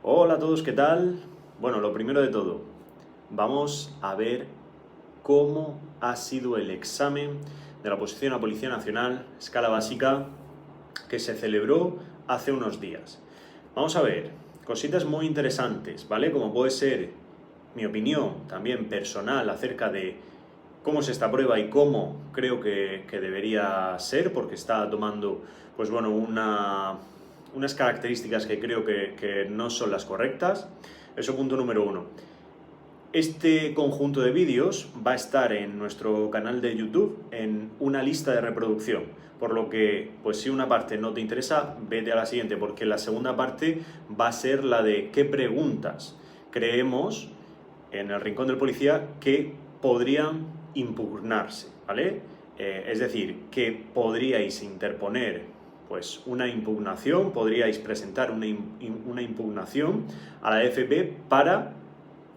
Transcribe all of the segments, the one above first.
Hola a todos, ¿qué tal? Bueno, lo primero de todo, vamos a ver cómo ha sido el examen de la oposición a Policía Nacional, escala básica, que se celebró hace unos días. Vamos a ver, cositas muy interesantes, ¿vale? Como puede ser mi opinión también personal acerca de cómo es esta prueba y cómo creo que debería ser, porque está tomando, pues bueno, unas características que creo que no son las correctas. Eso punto número uno. Este conjunto de vídeos va a estar en nuestro canal de YouTube en una lista de reproducción, por lo que, pues si una parte no te interesa, vete a la siguiente, porque la segunda parte va a ser la de qué preguntas creemos en el Rincón del Policía que podrían impugnarse, ¿vale? Es decir, que podríais interponer pues una impugnación, podríais presentar una impugnación a la FP para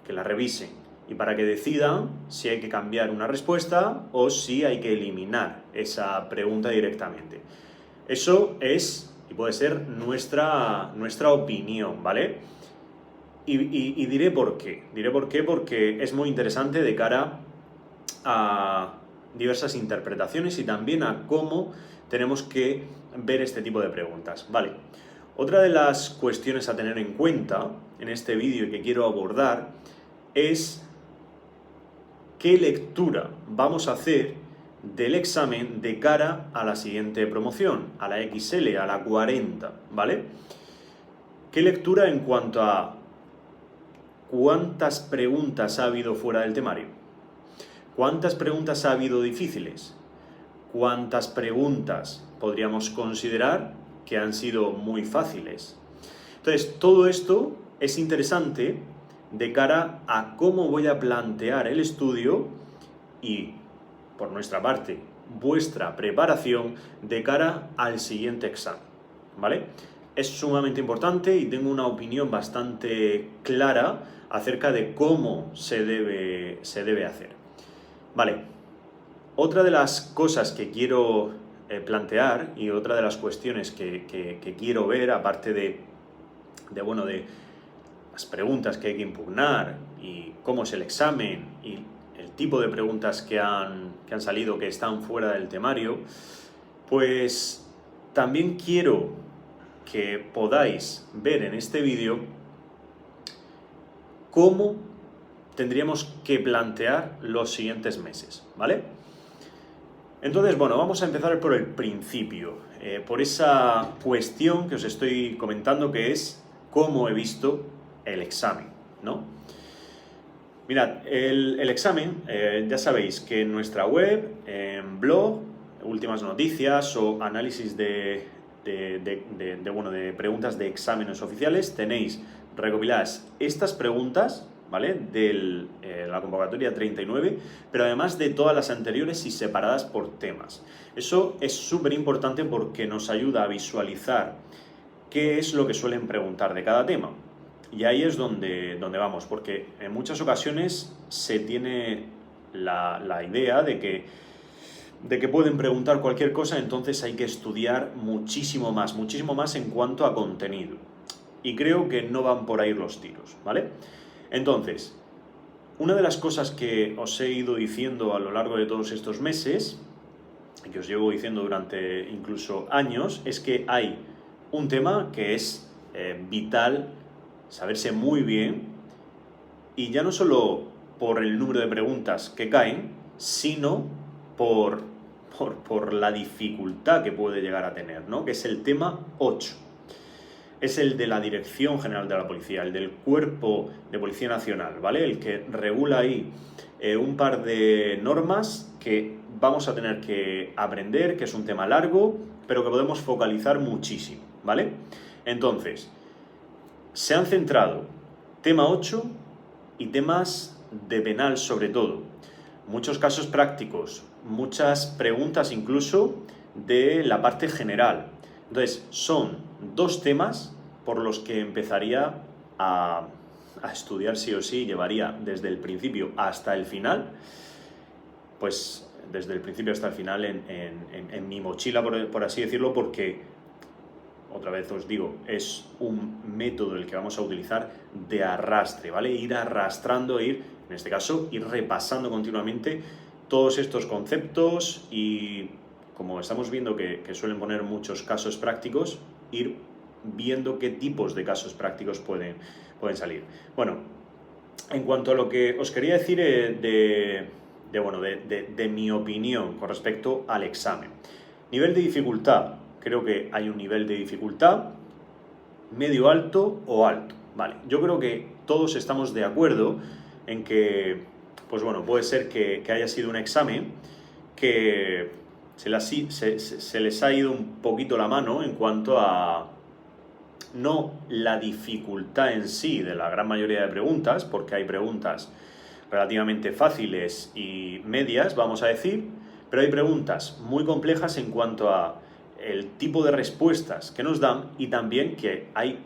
que la revisen y para que decidan si hay que cambiar una respuesta o si hay que eliminar esa pregunta directamente. Eso es y puede ser nuestra opinión, ¿vale? Y diré por qué. Diré por qué porque es muy interesante de cara a diversas interpretaciones y también a cómo tenemos que ver este tipo de preguntas. Vale. Otra de las cuestiones a tener en cuenta en este vídeo que quiero abordar es qué lectura vamos a hacer del examen de cara a la siguiente promoción, a la XL, a la 40, ¿vale? ¿Qué lectura en cuanto a cuántas preguntas ha habido fuera del temario? ¿Cuántas preguntas ha habido difíciles? ¿Cuántas preguntas podríamos considerar que han sido muy fáciles? Entonces, todo esto es interesante de cara a cómo voy a plantear el estudio y, por nuestra parte, vuestra preparación de cara al siguiente examen, ¿vale? Es sumamente importante y tengo una opinión bastante clara acerca de cómo se debe hacer. Vale, otra de las cosas que quiero plantear y otra de las cuestiones que quiero ver, aparte de las preguntas que hay que impugnar y cómo es el examen y el tipo de preguntas que han salido que están fuera del temario, pues también quiero que podáis ver en este vídeo cómo tendríamos que plantear los siguientes meses, ¿vale? Entonces, bueno, vamos a empezar por el principio, por esa cuestión que os estoy comentando que es cómo he visto el examen, ¿no? Mirad, el examen, ya sabéis que en nuestra web, en blog, últimas noticias o análisis de preguntas de exámenes oficiales, tenéis recopiladas estas preguntas, ¿vale? De la convocatoria 39, pero además de todas las anteriores y separadas por temas. Eso es súper importante porque nos ayuda a visualizar qué es lo que suelen preguntar de cada tema. Y ahí es donde vamos, porque en muchas ocasiones se tiene la idea de que pueden preguntar cualquier cosa, entonces hay que estudiar muchísimo más en cuanto a contenido. Y creo que no van por ahí los tiros, ¿vale? Entonces, una de las cosas que os he ido diciendo a lo largo de todos estos meses, y que os llevo diciendo durante incluso años, es que hay un tema que es vital saberse muy bien, y ya no solo por el número de preguntas que caen, sino por la dificultad que puede llegar a tener, ¿no? Que es el tema 8. Es el de la Dirección General de la Policía, el del Cuerpo de Policía Nacional, ¿vale? El que regula ahí un par de normas que vamos a tener que aprender, que es un tema largo, pero que podemos focalizar muchísimo, ¿vale? Entonces, se han centrado tema 8 y temas de penal sobre todo. Muchos casos prácticos, muchas preguntas incluso de la parte general. Entonces, son dos temas por los que empezaría a estudiar sí o sí, llevaría desde el principio hasta el final, pues desde el principio hasta el final en mi mochila, por así decirlo, porque otra vez os digo, es un método el que vamos a utilizar de arrastre, ¿vale? Ir arrastrando, en este caso, ir repasando continuamente todos estos conceptos y, como estamos viendo que suelen poner muchos casos prácticos, ir viendo qué tipos de casos prácticos pueden salir. Bueno, en cuanto a lo que os quería decir de mi opinión con respecto al examen. Nivel de dificultad. Creo que hay un nivel de dificultad medio alto o alto. Vale, yo creo que todos estamos de acuerdo en que, pues bueno, puede ser que haya sido un examen que se les ha ido un poquito la mano en cuanto a no la dificultad en sí de la gran mayoría de preguntas, porque hay preguntas relativamente fáciles y medias, vamos a decir, pero hay preguntas muy complejas en cuanto a el tipo de respuestas que nos dan y también que hay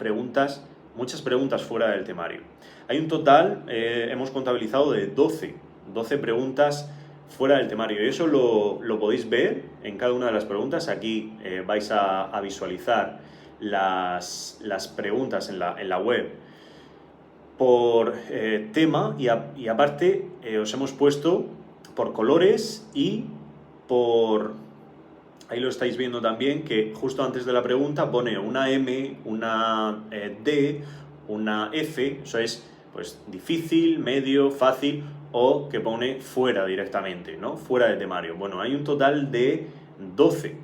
muchas preguntas fuera del temario. Hay un total, hemos contabilizado de 12 preguntas fuera del temario y eso lo podéis ver en cada una de las preguntas. Aquí vais a visualizar las preguntas en la web por tema y aparte os hemos puesto por colores y por... Ahí lo estáis viendo también que justo antes de la pregunta pone una M, una D, una F, eso es pues difícil, medio, fácil o que pone fuera directamente, ¿no? Fuera de temario. Bueno, hay un total de 12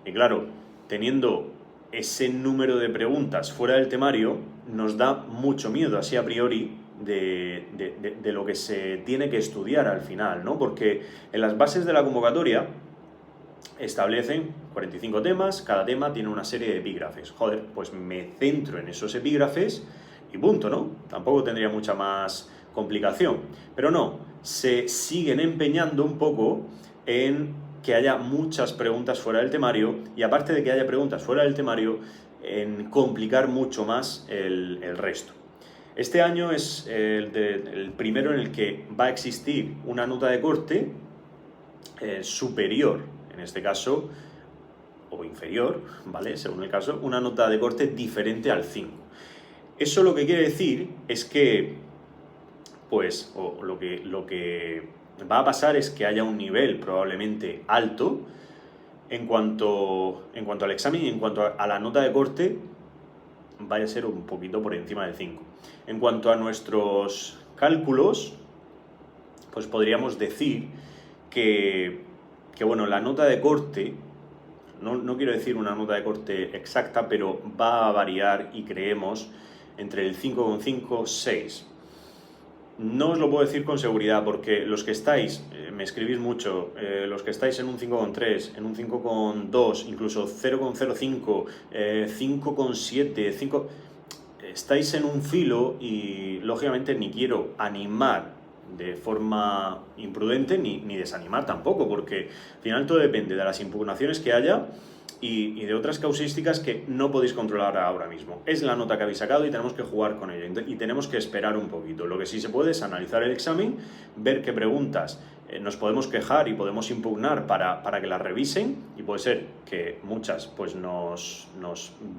y claro, teniendo ese número de preguntas fuera del temario nos da mucho miedo, así a priori, de lo que se tiene que estudiar al final, ¿no? Porque en las bases de la convocatoria establecen 45 temas, cada tema tiene una serie de epígrafes. Joder, pues me centro en esos epígrafes y punto, ¿no? Tampoco tendría mucha más complicación. Pero no, se siguen empeñando un poco en que haya muchas preguntas fuera del temario y aparte de que haya preguntas fuera del temario, en complicar mucho más el resto. Este año es el primero en el que va a existir una nota de corte superior, en este caso, o inferior, ¿vale? Según el caso, una nota de corte diferente al 5. Eso lo que quiere decir es que, pues, lo que va a pasar es que haya un nivel probablemente alto en cuanto al examen y en cuanto a la nota de corte vaya a ser un poquito por encima del 5. En cuanto a nuestros cálculos, pues podríamos decir que bueno, la nota de corte, no quiero decir una nota de corte exacta, pero va a variar y creemos entre el 5,5 y 6. No os lo puedo decir con seguridad porque los que estáis, me escribís mucho, los que estáis en un 5,3, en un 5,2, incluso 0,05, 5,7, 5... Estáis en un filo y lógicamente ni quiero animar de forma imprudente ni desanimar tampoco, porque al final todo depende de las impugnaciones que haya y de otras causísticas que no podéis controlar ahora mismo. Es la nota que habéis sacado y tenemos que jugar con ella y tenemos que esperar un poquito. Lo que sí se puede es analizar el examen, ver qué preguntas nos podemos quejar y podemos impugnar para que las revisen y puede ser que muchas pues nos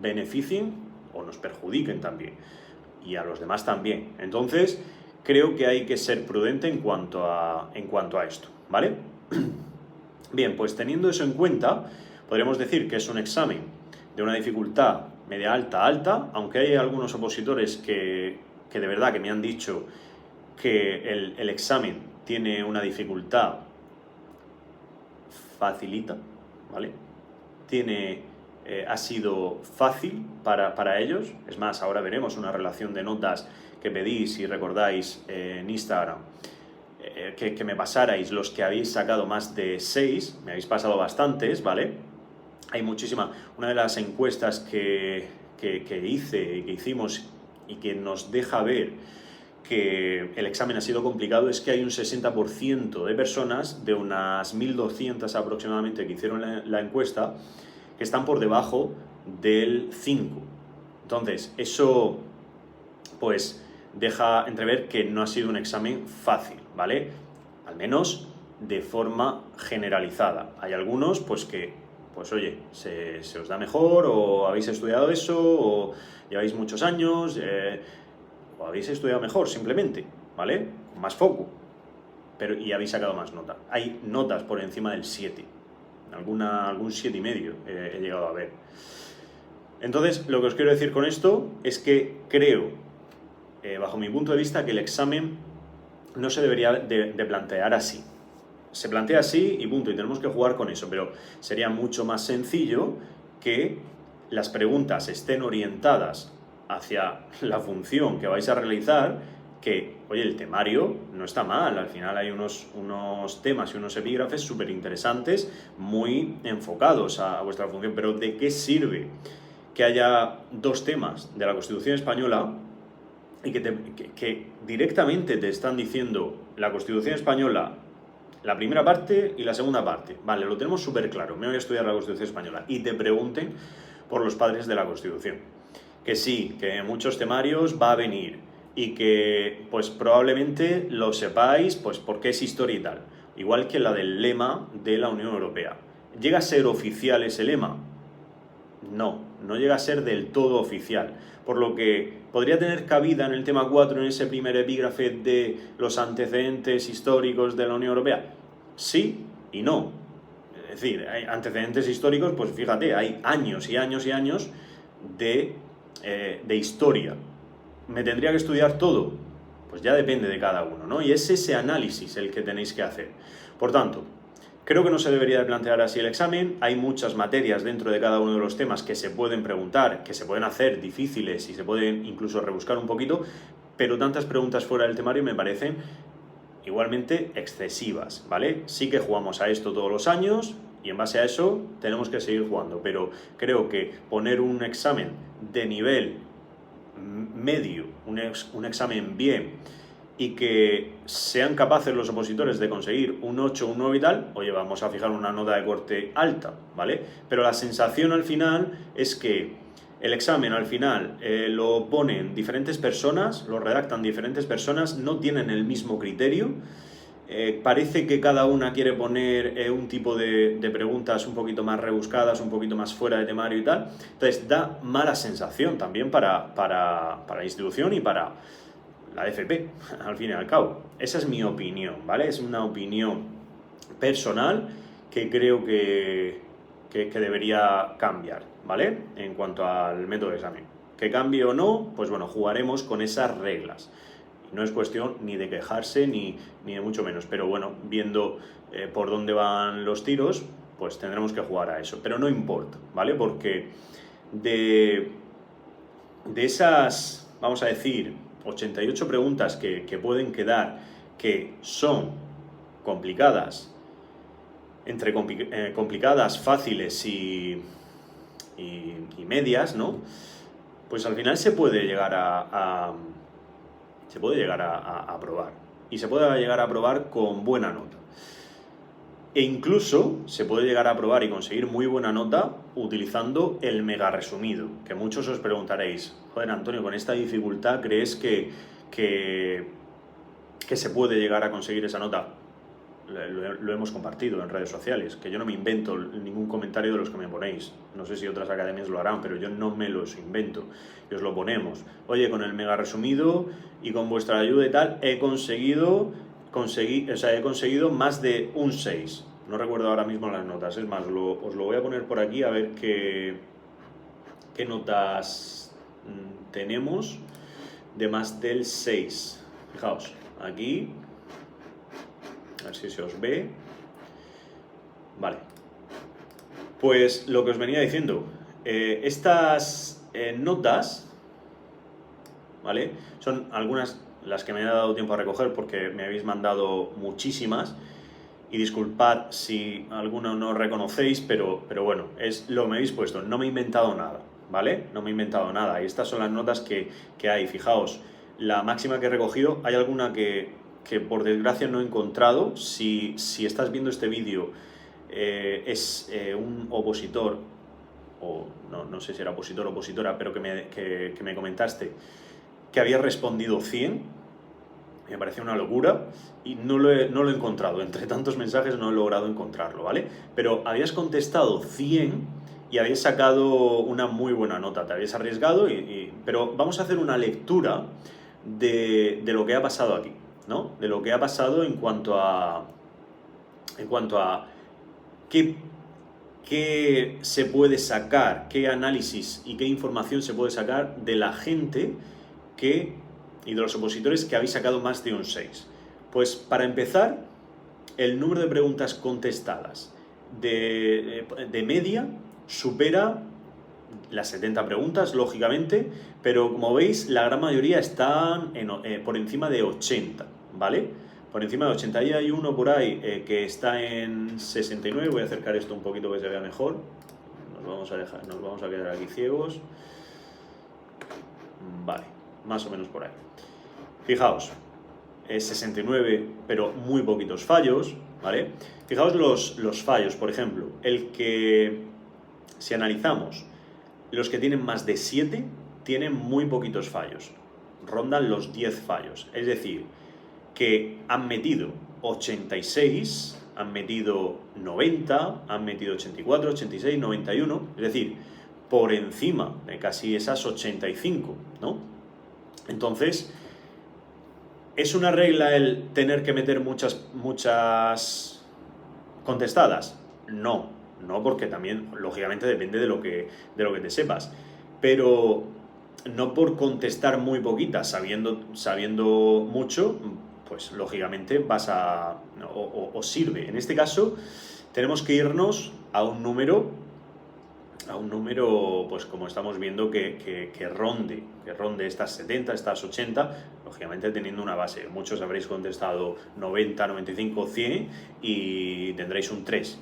beneficien o nos perjudiquen también y a los demás también. Entonces creo que hay que ser prudente en cuanto a esto, ¿vale? Bien, pues teniendo eso en cuenta, podríamos decir que es un examen de una dificultad media alta, aunque hay algunos opositores que de verdad que me han dicho que el examen tiene una dificultad facilita, ¿vale? Ha sido fácil para ellos, es más, ahora veremos una relación de notas que pedís, si recordáis, en Instagram, que me pasarais los que habéis sacado más de 6, me habéis pasado bastantes, ¿vale? Hay muchísima. Una de las encuestas que hicimos y que nos deja ver que el examen ha sido complicado es que hay un 60% de personas, de unas 1.200 aproximadamente que hicieron la encuesta, que están por debajo del 5. Entonces, eso pues deja entrever que no ha sido un examen fácil, ¿vale? Al menos de forma generalizada. Hay algunos pues que pues oye, se os da mejor, o habéis estudiado eso, o lleváis muchos años, o habéis estudiado mejor simplemente, ¿vale? Con más foco, y habéis sacado más nota. Hay notas por encima del 7, algún 7,5 he llegado a ver. Entonces, lo que os quiero decir con esto es que creo, bajo mi punto de vista, que el examen no se debería de plantear así. Se plantea así y punto, y tenemos que jugar con eso, pero sería mucho más sencillo que las preguntas estén orientadas hacia la función que vais a realizar, que, oye, el temario no está mal, al final hay unos temas y unos epígrafes súper interesantes, muy enfocados a vuestra función, pero ¿de qué sirve que haya 2 temas de la Constitución Española y que directamente te están diciendo la Constitución Española, la primera parte y la segunda parte? Vale, lo tenemos súper claro, me voy a estudiar la Constitución Española, y te pregunten por los padres de la Constitución? Que sí, que en muchos temarios va a venir y que pues probablemente lo sepáis pues porque es historia y tal, igual que la del lema de la Unión Europea. ¿Llega a ser oficial ese lema? No llega a ser del todo oficial, por lo que podría tener cabida en el tema 4, en ese primer epígrafe de los antecedentes históricos de la Unión Europea. Sí y no. Es decir, hay antecedentes históricos, pues fíjate, hay años y años y años de historia. ¿Me tendría que estudiar todo? Pues ya depende de cada uno, ¿no? Y es ese análisis el que tenéis que hacer. Por tanto, creo que no se debería de plantear así el examen. Hay muchas materias dentro de cada uno de los temas que se pueden preguntar, que se pueden hacer difíciles y se pueden incluso rebuscar un poquito, pero tantas preguntas fuera del temario me parecen igualmente excesivas, ¿vale? Sí que jugamos a esto todos los años y en base a eso tenemos que seguir jugando, pero creo que poner un examen de nivel medio, un examen bien, y que sean capaces los opositores de conseguir un 8, un 9 y tal, oye, vamos a fijar una nota de corte alta, ¿vale? Pero la sensación al final es que el examen al final lo ponen diferentes personas, lo redactan diferentes personas, no tienen el mismo criterio, parece que cada una quiere poner un tipo de preguntas un poquito más rebuscadas, un poquito más fuera de temario y tal, entonces da mala sensación también para la institución y para la FP, al fin y al cabo. Esa es mi opinión, ¿vale? Es una opinión personal que creo que debería cambiar, ¿vale? En cuanto al método de examen. Que cambie o no, pues bueno, jugaremos con esas reglas. No es cuestión ni de quejarse ni de mucho menos, pero bueno, viendo por dónde van los tiros, pues tendremos que jugar a eso. Pero no importa, ¿vale? Porque de esas, vamos a decir, 88 preguntas que pueden quedar, que son complicadas, entre complicadas, fáciles y medias, ¿no? Pues al final se puede llegar a aprobar. Y se puede llegar a aprobar con buena nota. E incluso se puede llegar a aprobar y conseguir muy buena nota utilizando el mega resumido, que muchos os preguntaréis, joder, Antonio, con esta dificultad, ¿crees que se puede llegar a conseguir esa nota? Lo hemos compartido en redes sociales, que yo no me invento ningún comentario de los que me ponéis. No sé si otras academias lo harán, pero yo no me los invento. Y os lo ponemos. Oye, con el mega resumido y con vuestra ayuda y tal, he conseguido más de un 6. No recuerdo ahora mismo las notas. Es más, os lo voy a poner por aquí a ver qué notas tenemos de más del 6. Fijaos, aquí... A ver si se os ve. Vale. Pues lo que os venía diciendo. Estas notas, ¿vale? Son algunas las que me he dado tiempo a recoger porque me habéis mandado muchísimas. Y disculpad si alguno no reconocéis, pero bueno, es lo que me habéis puesto. No me he inventado nada, ¿vale? No me he inventado nada. Y estas son las notas que hay. Fijaos, la máxima que he recogido, hay alguna que por desgracia no he encontrado. Si estás viendo este vídeo, es un opositor, o no sé si era opositor o opositora, pero que me comentaste que había respondido 100. Me parece una locura y no lo he encontrado. Entre tantos mensajes no he logrado encontrarlo, ¿vale? Pero habías contestado 100 y habías sacado una muy buena nota. Te habías arriesgado, pero vamos a hacer una lectura de lo que ha pasado aquí, ¿no? De lo que ha pasado en cuanto a qué se puede sacar, qué análisis y qué información se puede sacar de la gente y de los opositores que habéis sacado más de un 6. Pues para empezar, el número de preguntas contestadas de media supera las 70 preguntas, lógicamente, pero como veis, la gran mayoría están por encima de 80, ¿vale? Por encima de 80. Y hay uno por ahí que está en 69. Voy a acercar esto un poquito que se vea mejor. Nos vamos a quedar aquí ciegos. Vale, más o menos por ahí. Fijaos, es 69, pero muy poquitos fallos, ¿vale? Fijaos los fallos, por ejemplo, si analizamos, los que tienen más de 7 tienen muy poquitos fallos, rondan los 10 fallos, es decir, que han metido 86, han metido 90, han metido 84, 86, 91, es decir, por encima de casi esas 85, ¿no? Entonces, ¿es una regla el tener que meter muchas contestadas? No, porque también, lógicamente, depende de lo que te sepas. Pero no por contestar muy poquitas, sabiendo mucho, pues lógicamente o sirve. En este caso, tenemos que irnos a un número, pues como estamos viendo, que ronde estas 70, estas 80, lógicamente teniendo una base. Muchos habréis contestado 90, 95, 100 y tendréis un 3.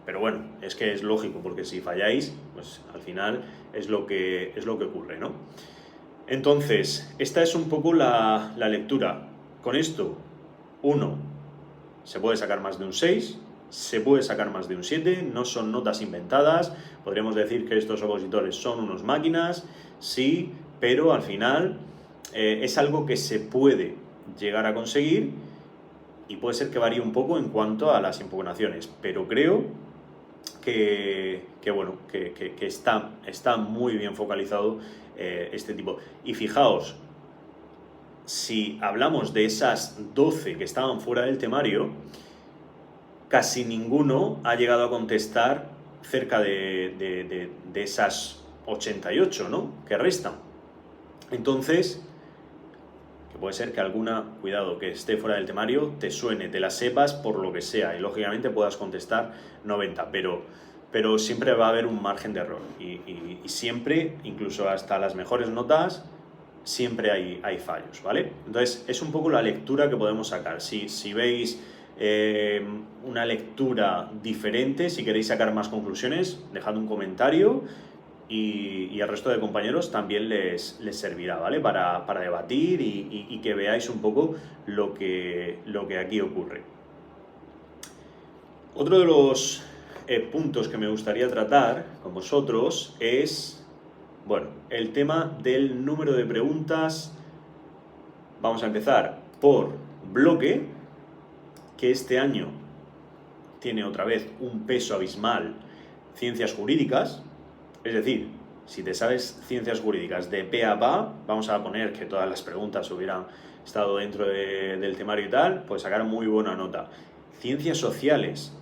Pero bueno, es que es lógico, porque si falláis, pues al final es lo que ocurre, ¿no? Entonces, esta es un poco la lectura. Con esto, 1, se puede sacar más de un 6, se puede sacar más de un 7, no son notas inventadas, podríamos decir que estos opositores son unos máquinas, sí, pero al final es algo que se puede llegar a conseguir y puede ser que varíe un poco en cuanto a las impugnaciones, pero creo que está muy bien focalizado este tipo. Y fijaos, si hablamos de esas 12 que estaban fuera del temario, casi ninguno ha llegado a contestar cerca de esas 88, ¿no?, que restan. Entonces, que puede ser que alguna, cuidado, que esté fuera del temario, te suene, te la sepas por lo que sea, y lógicamente puedas contestar 90, pero siempre va a haber un margen de error, y siempre, incluso hasta las mejores notas, siempre hay fallos, ¿vale? Entonces, es un poco la lectura que podemos sacar. Si veis una lectura diferente, si queréis sacar más conclusiones, dejad un comentario y al resto de compañeros también les servirá, ¿vale? Para debatir y que veáis un poco lo que aquí ocurre. Otro de los puntos que me gustaría tratar con vosotros es, bueno, el tema del número de preguntas. Vamos a empezar por bloque, que este año tiene otra vez un peso abismal, ciencias jurídicas. Es decir, si te sabes ciencias jurídicas de pe a pa, vamos a poner que todas las preguntas hubieran estado dentro del temario y tal, pues sacar muy buena nota. Ciencias sociales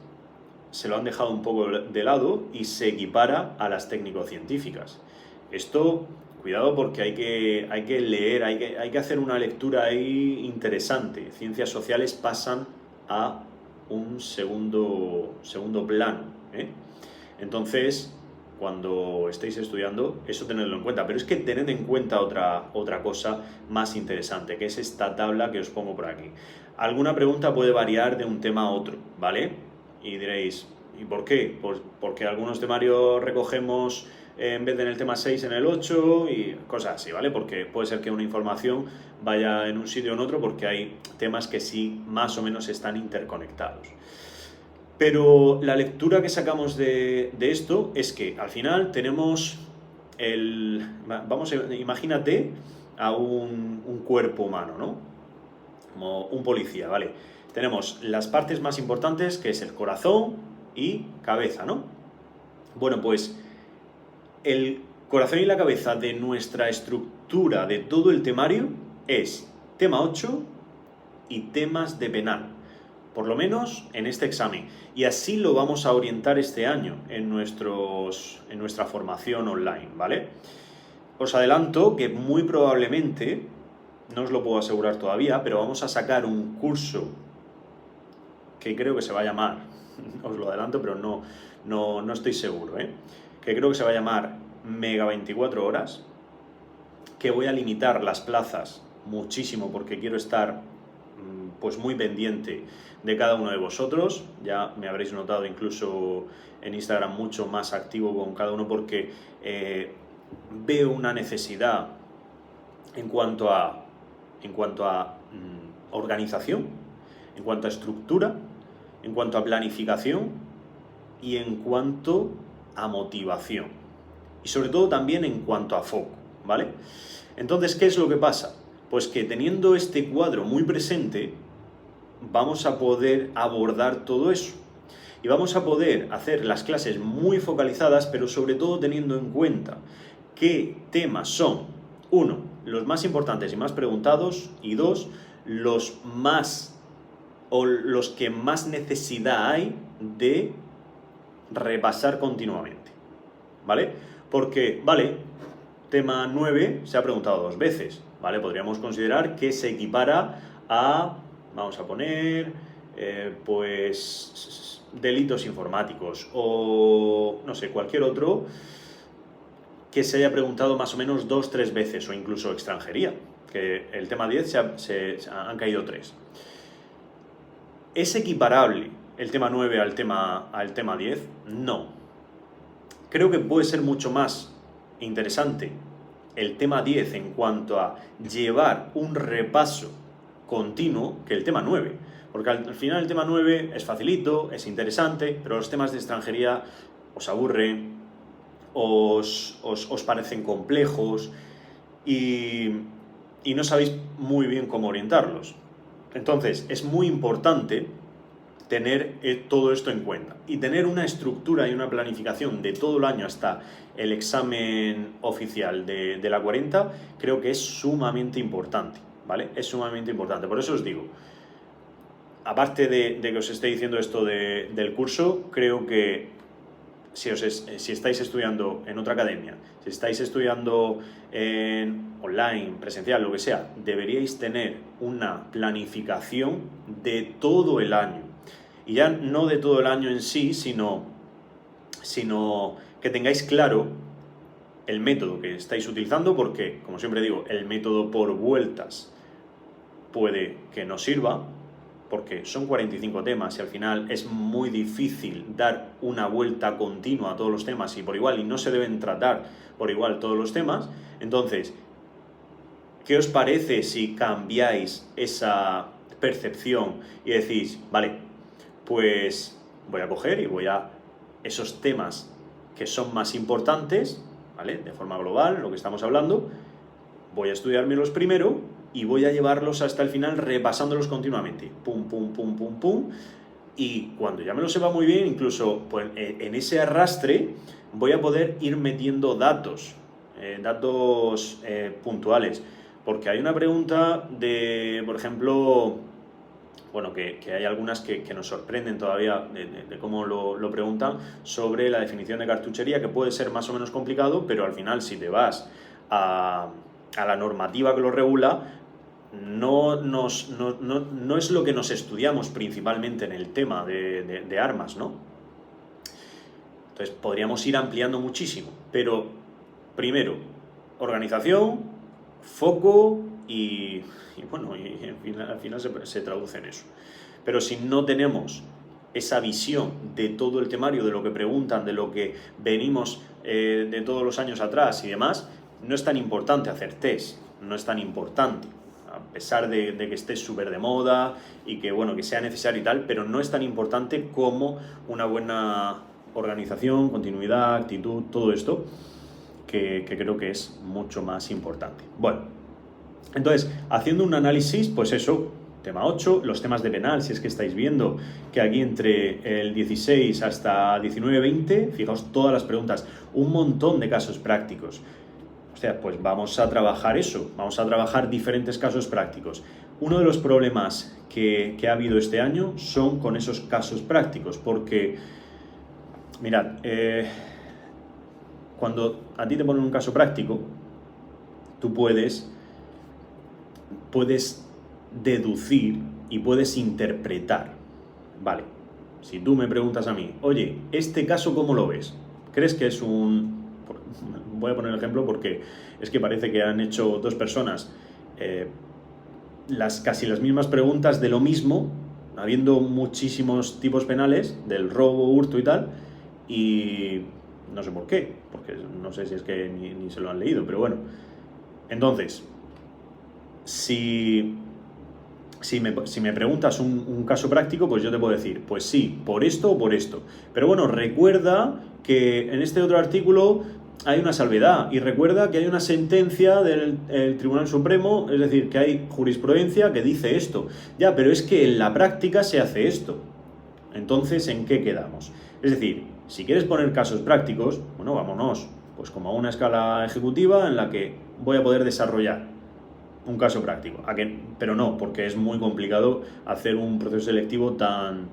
se lo han dejado un poco de lado y se equipara a las técnico-científicas. Esto, cuidado, porque hay que leer, hay que hacer una lectura ahí interesante. Ciencias sociales pasan a un segundo plano, ¿eh? Entonces, cuando estéis estudiando, eso tenedlo en cuenta. Pero es que tened en cuenta otra cosa más interesante, que es esta tabla que os pongo por aquí. Alguna pregunta puede variar de un tema a otro, ¿vale? Y diréis, ¿y por qué? Pues porque algunos temarios recogemos en vez de en el tema 6 en el 8 y cosas así, ¿vale? Porque puede ser que una información vaya en un sitio o en otro porque hay temas que sí más o menos están interconectados. Pero la lectura que sacamos de esto es que al final tenemos imagínate a un cuerpo humano, ¿no? como un policía, ¿vale? Tenemos las partes más importantes, que es el corazón y cabeza, ¿no? Bueno, pues el corazón y la cabeza de nuestra estructura de todo el temario es tema 8 y temas de penal, por lo menos en este examen. Y así lo vamos a orientar este año en nuestra formación online, ¿vale? Os adelanto que muy probablemente, no os lo puedo asegurar todavía, pero vamos a sacar un curso que creo que se va a llamar, os lo adelanto, pero no estoy seguro, que creo que se va a llamar Mega 24 horas, que voy a limitar las plazas muchísimo porque quiero estar pues muy pendiente de cada uno de vosotros. Ya me habréis notado incluso en Instagram mucho más activo con cada uno porque veo una necesidad en cuanto a organización, en cuanto a estructura, en cuanto a planificación y en cuanto a motivación. Y sobre todo también en cuanto a foco, ¿vale? Entonces, ¿qué es lo que pasa? Pues que teniendo este cuadro muy presente, vamos a poder abordar todo eso. Y vamos a poder hacer las clases muy focalizadas, pero sobre todo teniendo en cuenta qué temas son, 1, los más importantes y más preguntados, y 2, los que más necesidad hay de repasar continuamente, ¿vale? Porque, vale, tema 9 se ha preguntado 2 veces, ¿vale? Podríamos considerar que se equipara a, vamos a poner, pues, delitos informáticos o, no sé, cualquier otro que se haya preguntado más o menos 2-3 veces, o incluso extranjería, que el tema 10 se han caído 3. ¿Es equiparable el tema 9 al tema 10? No. Creo que puede ser mucho más interesante el tema 10 en cuanto a llevar un repaso continuo que el tema 9. Porque al final el tema 9 es facilito, es interesante, pero los temas de extranjería os aburren, os parecen complejos y no sabéis muy bien cómo orientarlos. Entonces, es muy importante tener todo esto en cuenta y tener una estructura y una planificación de todo el año hasta el examen oficial de la 40, creo que es sumamente importante, ¿vale? Es sumamente importante. Por eso os digo, aparte de que os esté diciendo esto del curso, creo que si estáis estudiando en otra academia, si estáis estudiando en online, presencial, lo que sea, deberíais tener una planificación de todo el año. Y ya no de todo el año en sí, sino que tengáis claro el método que estáis utilizando, porque, como siempre digo, el método por vueltas puede que no sirva, porque son 45 temas y al final es muy difícil dar una vuelta continua a todos los temas y por igual, y no se deben tratar por igual todos los temas. Entonces, ¿qué os parece si cambiáis esa percepción y decís, vale, pues voy a coger y voy a esos temas que son más importantes, ¿vale? De forma global, lo que estamos hablando, voy a estudiármelos primero y voy a llevarlos hasta el final repasándolos continuamente, pum, pum, pum, pum, pum, y cuando ya me lo sepa muy bien, incluso pues, en ese arrastre voy a poder ir metiendo datos puntuales, porque hay una pregunta de, por ejemplo, bueno, que hay algunas que nos sorprenden todavía de cómo lo preguntan, sobre la definición de cartuchería, que puede ser más o menos complicado, pero al final si te vas a la normativa que lo regula, no es lo que nos estudiamos principalmente en el tema de armas, ¿no? Entonces podríamos ir ampliando muchísimo, pero primero, organización, foco y bueno, al final se traduce en eso. Pero si no tenemos esa visión de todo el temario, de lo que preguntan, de lo que venimos de todos los años atrás y demás, no es tan importante hacer test, no es tan importante, a pesar de que esté súper de moda y que, bueno, que sea necesario y tal, pero no es tan importante como una buena organización, continuidad, actitud, todo esto, que creo que es mucho más importante. Bueno, entonces, haciendo un análisis, pues eso, tema 8, los temas de penal, si es que estáis viendo que aquí entre el 16 hasta 19-20, fijaos todas las preguntas, un montón de casos prácticos. O sea, pues vamos a trabajar eso, vamos a trabajar diferentes casos prácticos. Uno de los problemas que ha habido este año son con esos casos prácticos, porque, mirad, cuando a ti te ponen un caso práctico, tú puedes deducir y puedes interpretar. Vale, si tú me preguntas a mí, oye, ¿este caso cómo lo ves? ¿Crees que es un...? Voy a poner el ejemplo porque es que parece que han hecho dos personas casi las mismas preguntas de lo mismo, habiendo muchísimos tipos penales, del robo, hurto y tal, y no sé por qué, porque no sé si es que ni se lo han leído, pero bueno. Entonces, si me preguntas un caso práctico, pues yo te puedo decir, pues sí, por esto o por esto. Pero bueno, recuerda que en este otro artículo hay una salvedad y recuerda que hay una sentencia del Tribunal Supremo, es decir, que hay jurisprudencia que dice esto. Ya, pero es que en la práctica se hace esto. Entonces, ¿en qué quedamos? Es decir, si quieres poner casos prácticos, bueno, vámonos, pues como a una escala ejecutiva en la que voy a poder desarrollar un caso práctico. Pero no, porque es muy complicado hacer un proceso selectivo tan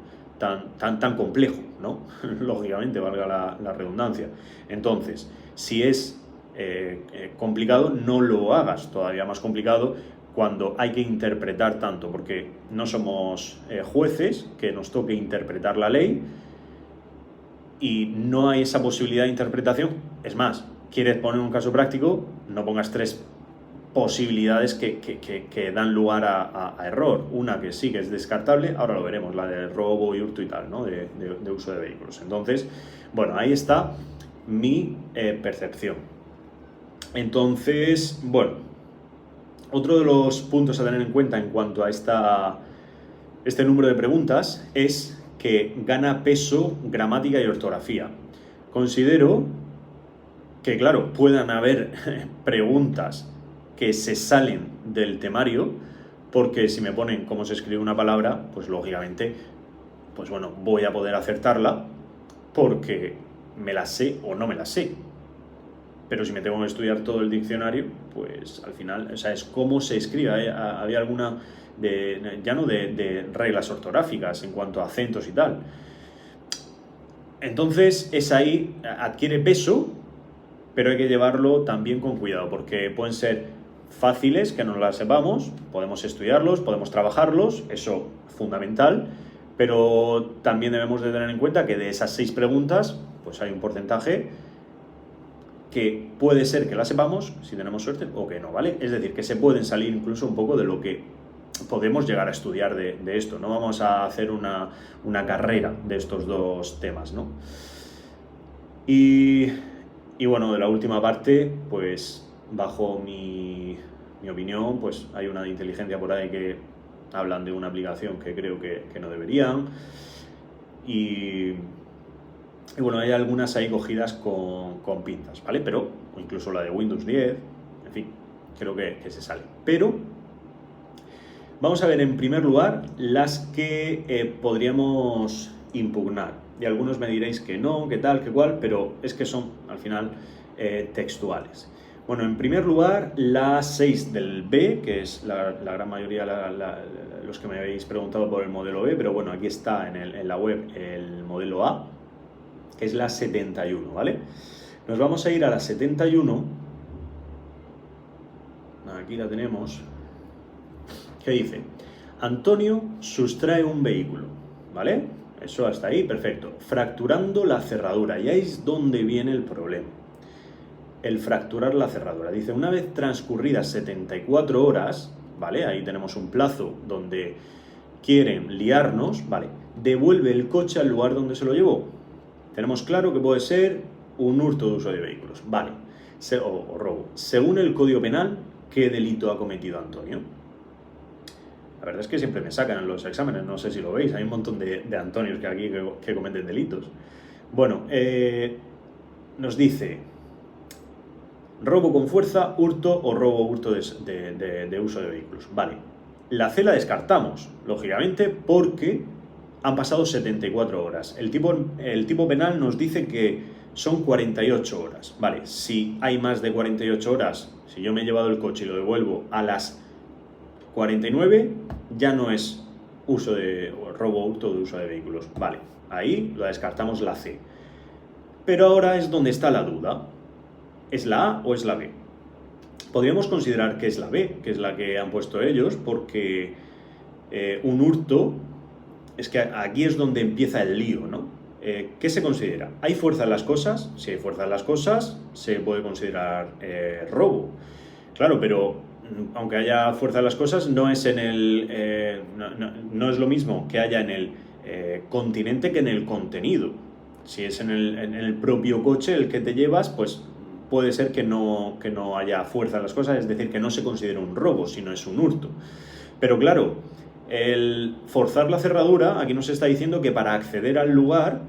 complejo, ¿no? Lógicamente, valga la redundancia. Entonces, si es complicado, no lo hagas todavía más complicado cuando hay que interpretar tanto, porque no somos jueces que nos toque interpretar la ley y no hay esa posibilidad de interpretación. Es más, quieres poner un caso práctico, no pongas tres posibilidades que dan lugar a error. Una que sí que es descartable, ahora lo veremos, la de robo y hurto y tal, ¿no? de uso de vehículos. Entonces, bueno, ahí está mi percepción. Entonces, bueno, otro de los puntos a tener en cuenta en cuanto a este número de preguntas es que gana peso gramática y ortografía. Considero que, claro, puedan haber preguntas que se salen del temario, porque si me ponen cómo se escribe una palabra, pues lógicamente, pues bueno, voy a poder acertarla porque me la sé o no me la sé. Pero si me tengo que estudiar todo el diccionario, pues al final, o sea, es cómo se escribe. Había alguna, ya no de reglas ortográficas en cuanto a acentos y tal. Entonces, es ahí, adquiere peso, pero hay que llevarlo también con cuidado, porque pueden ser fáciles, que no las sepamos, podemos estudiarlos, podemos trabajarlos, eso fundamental, pero también debemos de tener en cuenta que de esas 6 preguntas, pues hay un porcentaje que puede ser que las sepamos, si tenemos suerte, o que no, ¿vale? Es decir, que se pueden salir incluso un poco de lo que podemos llegar a estudiar de esto. No vamos a hacer una carrera de estos dos temas, ¿no? Y bueno, de la última parte, pues bajo mi opinión, pues hay una de inteligencia por ahí que hablan de una aplicación que creo que no deberían. Y bueno, hay algunas ahí cogidas con pinzas, ¿vale? Pero, o incluso la de Windows 10, en fin, creo que se sale. Pero vamos a ver en primer lugar las que podríamos impugnar. Y algunos me diréis que no, que tal, que cual, pero es que son al final textuales. Bueno, en primer lugar, la 6 del B, que es la gran mayoría los que me habéis preguntado por el modelo B, pero bueno, aquí está en la web el modelo A, que es la 71, ¿vale? Nos vamos a ir a la 71, aquí la tenemos, que dice, Antonio sustrae un vehículo, ¿vale? Eso hasta ahí, perfecto. Fracturando la cerradura, y ahí es donde viene el problema. El fracturar la cerradura. Dice, una vez transcurridas 74 horas, ¿vale? Ahí tenemos un plazo donde quieren liarnos, ¿vale? Devuelve el coche al lugar donde se lo llevó. Tenemos claro que puede ser un hurto de uso de vehículos, ¿vale? O robo. Según el Código Penal, ¿qué delito ha cometido Antonio? La verdad es que siempre me sacan en los exámenes, no sé si lo veis, hay un montón de Antonios que aquí que cometen delitos. Bueno, nos dice robo con fuerza, hurto o robo o hurto de uso de vehículos. Vale, La C la descartamos, lógicamente, porque han pasado 74 horas. El tipo penal nos dice que son 48 horas. Vale, si hay más de 48 horas, si yo me he llevado el coche y lo devuelvo a las 49, ya no es uso de robo auto de uso de vehículos. Vale, ahí la descartamos la C. Pero ahora es donde está la duda. ¿Es la A o es la B? Podríamos considerar que es la B, que es la que han puesto ellos, porque un hurto, es que aquí es donde empieza el lío, ¿no? ¿Qué se considera? ¿Hay fuerza en las cosas? Si hay fuerza en las cosas, se puede considerar robo. Claro, pero aunque haya fuerza en las cosas, no es en el no es lo mismo que haya en el continente que en el contenido. Si es en el propio coche el que te llevas, pues puede ser que no haya fuerza en las cosas, es decir, que no se considera un robo, sino es un hurto. Pero claro, el forzar la cerradura, aquí nos está diciendo que para acceder al lugar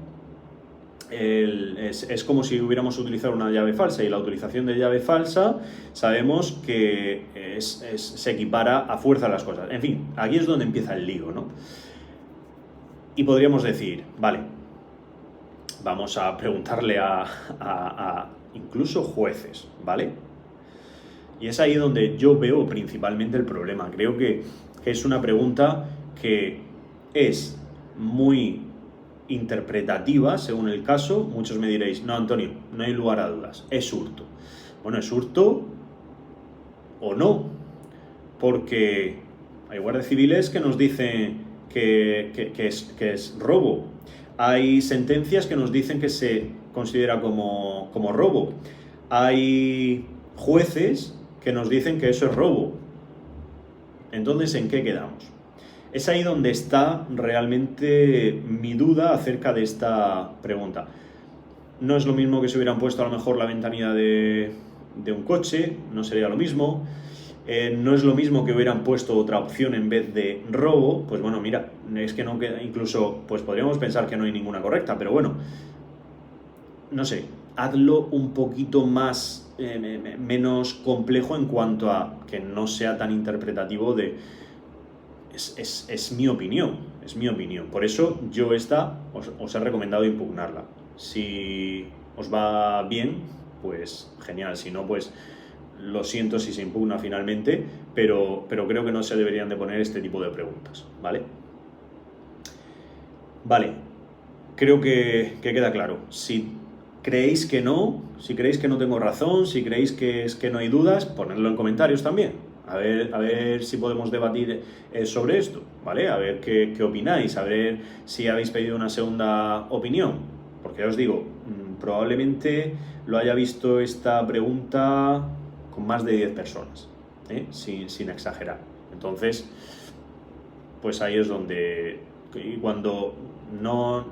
es como si hubiéramos utilizado una llave falsa, y la utilización de llave falsa sabemos que se equipara a fuerza las cosas. En fin, aquí es donde empieza el lío, ¿no? Y podríamos decir, vale, vamos a preguntarle a incluso jueces, ¿vale? Y es ahí donde yo veo principalmente el problema. Creo que es una pregunta que es muy interpretativa según el caso. Muchos me diréis, no, Antonio, no hay lugar a dudas, es hurto. Bueno, es hurto o no, porque hay guardias civiles que nos dicen que es robo. Hay sentencias que nos dicen que se considera como robo. Hay jueces que nos dicen que eso es robo. Entonces, ¿en qué quedamos? Es ahí donde está realmente mi duda acerca de esta pregunta. No es lo mismo que si hubieran puesto a lo mejor la ventanilla de un coche, no sería lo mismo. No es lo mismo que hubieran puesto otra opción en vez de robo. Pues bueno, mira, es que no queda, incluso pues podríamos pensar que no hay ninguna correcta, pero bueno, no sé, hazlo un poquito más menos complejo en cuanto a que no sea tan interpretativo de... Es mi opinión, es mi opinión. Por eso yo os he recomendado impugnarla. Si os va bien, pues genial. Si no, pues lo siento si se impugna finalmente, pero creo que no se deberían de poner este tipo de preguntas, ¿vale? Vale, creo que queda claro. Si creéis que no, si creéis que no tengo razón, si creéis que es que no hay dudas, ponedlo en comentarios también. A ver si podemos debatir sobre esto, ¿vale? A ver qué opináis, a ver si habéis pedido una segunda opinión. Porque ya os digo, probablemente lo haya visto esta pregunta con más de 10 personas, sin exagerar. Entonces, pues ahí es donde, y cuando no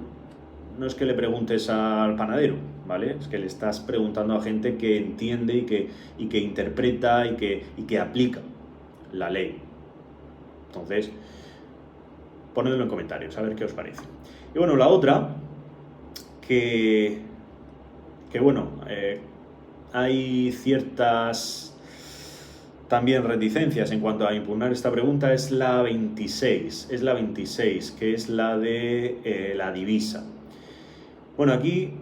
es que le preguntes al panadero, ¿vale? Es que le estás preguntando a gente que entiende y que interpreta y que aplica la ley. Entonces, ponedlo en comentarios, a ver qué os parece. Y bueno, la otra, que bueno, hay ciertas también reticencias en cuanto a impugnar esta pregunta, es la 26, que es la de la divisa. Bueno, aquí,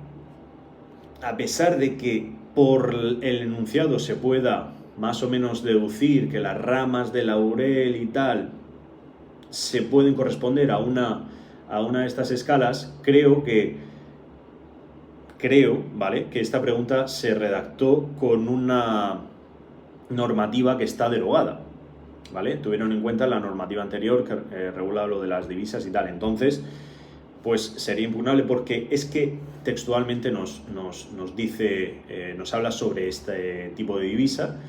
a pesar de que por el enunciado se pueda más o menos deducir que las ramas de laurel y tal se pueden corresponder a una de estas escalas, creo, ¿vale?, que esta pregunta se redactó con una normativa que está derogada, ¿vale? Tuvieron en cuenta la normativa anterior que regula lo de las divisas y tal. Entonces, pues sería impugnable porque es que textualmente nos dice, nos habla sobre este tipo de divisa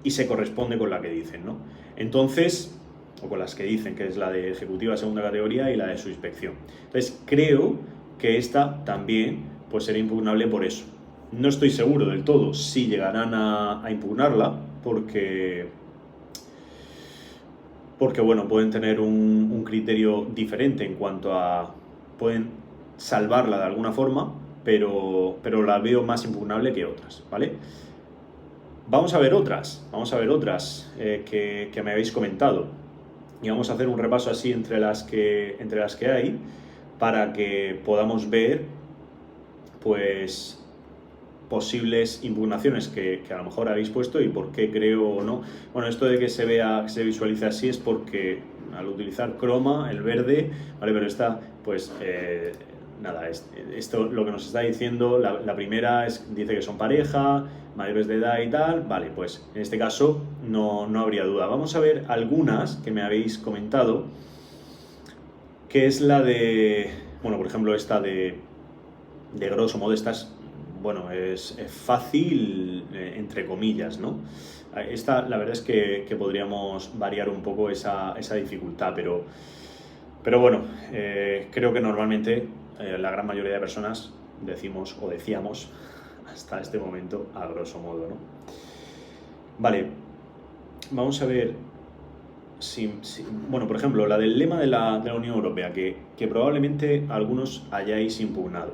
y se corresponde con la que dicen, ¿no? Entonces, o con las que dicen, que es la de ejecutiva segunda categoría y la de su inspección. Entonces, creo que esta también pues sería impugnable por eso. No estoy seguro del todo si llegarán a impugnarla, porque bueno, pueden tener un criterio diferente en cuanto a... pueden salvarla de alguna forma, pero la veo más impugnable que otras, ¿vale? Vamos a ver otras que me habéis comentado. y vamos a hacer un repaso así entre las que hay para que podamos ver pues posibles impugnaciones que a lo mejor habéis puesto y por qué creo o no. Bueno, esto de que se visualice así es porque al utilizar croma, el verde, vale, pero esta, pues, nada, esto lo que nos está diciendo, la primera dice que son pareja, mayores de edad y tal, vale, pues en este caso no habría duda. Vamos a ver algunas que me habéis comentado, que es la de, bueno, por ejemplo, esta de grosso modo, estas, bueno, es fácil, entre comillas, ¿no? Esta, la verdad es que podríamos variar un poco esa dificultad, pero bueno, creo que normalmente la gran mayoría de personas decimos o decíamos hasta este momento a grosso modo, ¿no? Vale, vamos a ver bueno, por ejemplo, la del lema de la Unión Europea, que probablemente algunos hayáis impugnado.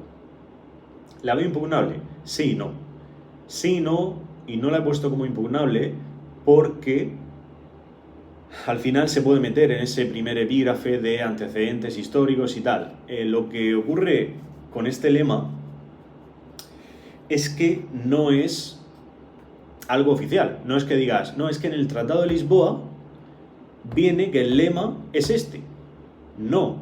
¿La veo impugnable? Sí y no. Sí y no, y no la he puesto como impugnable porque al final se puede meter en ese primer epígrafe de antecedentes históricos y tal. Lo que ocurre con este lema es que no es algo oficial. No es que digas, no, es que en el Tratado de Lisboa viene que el lema es este. No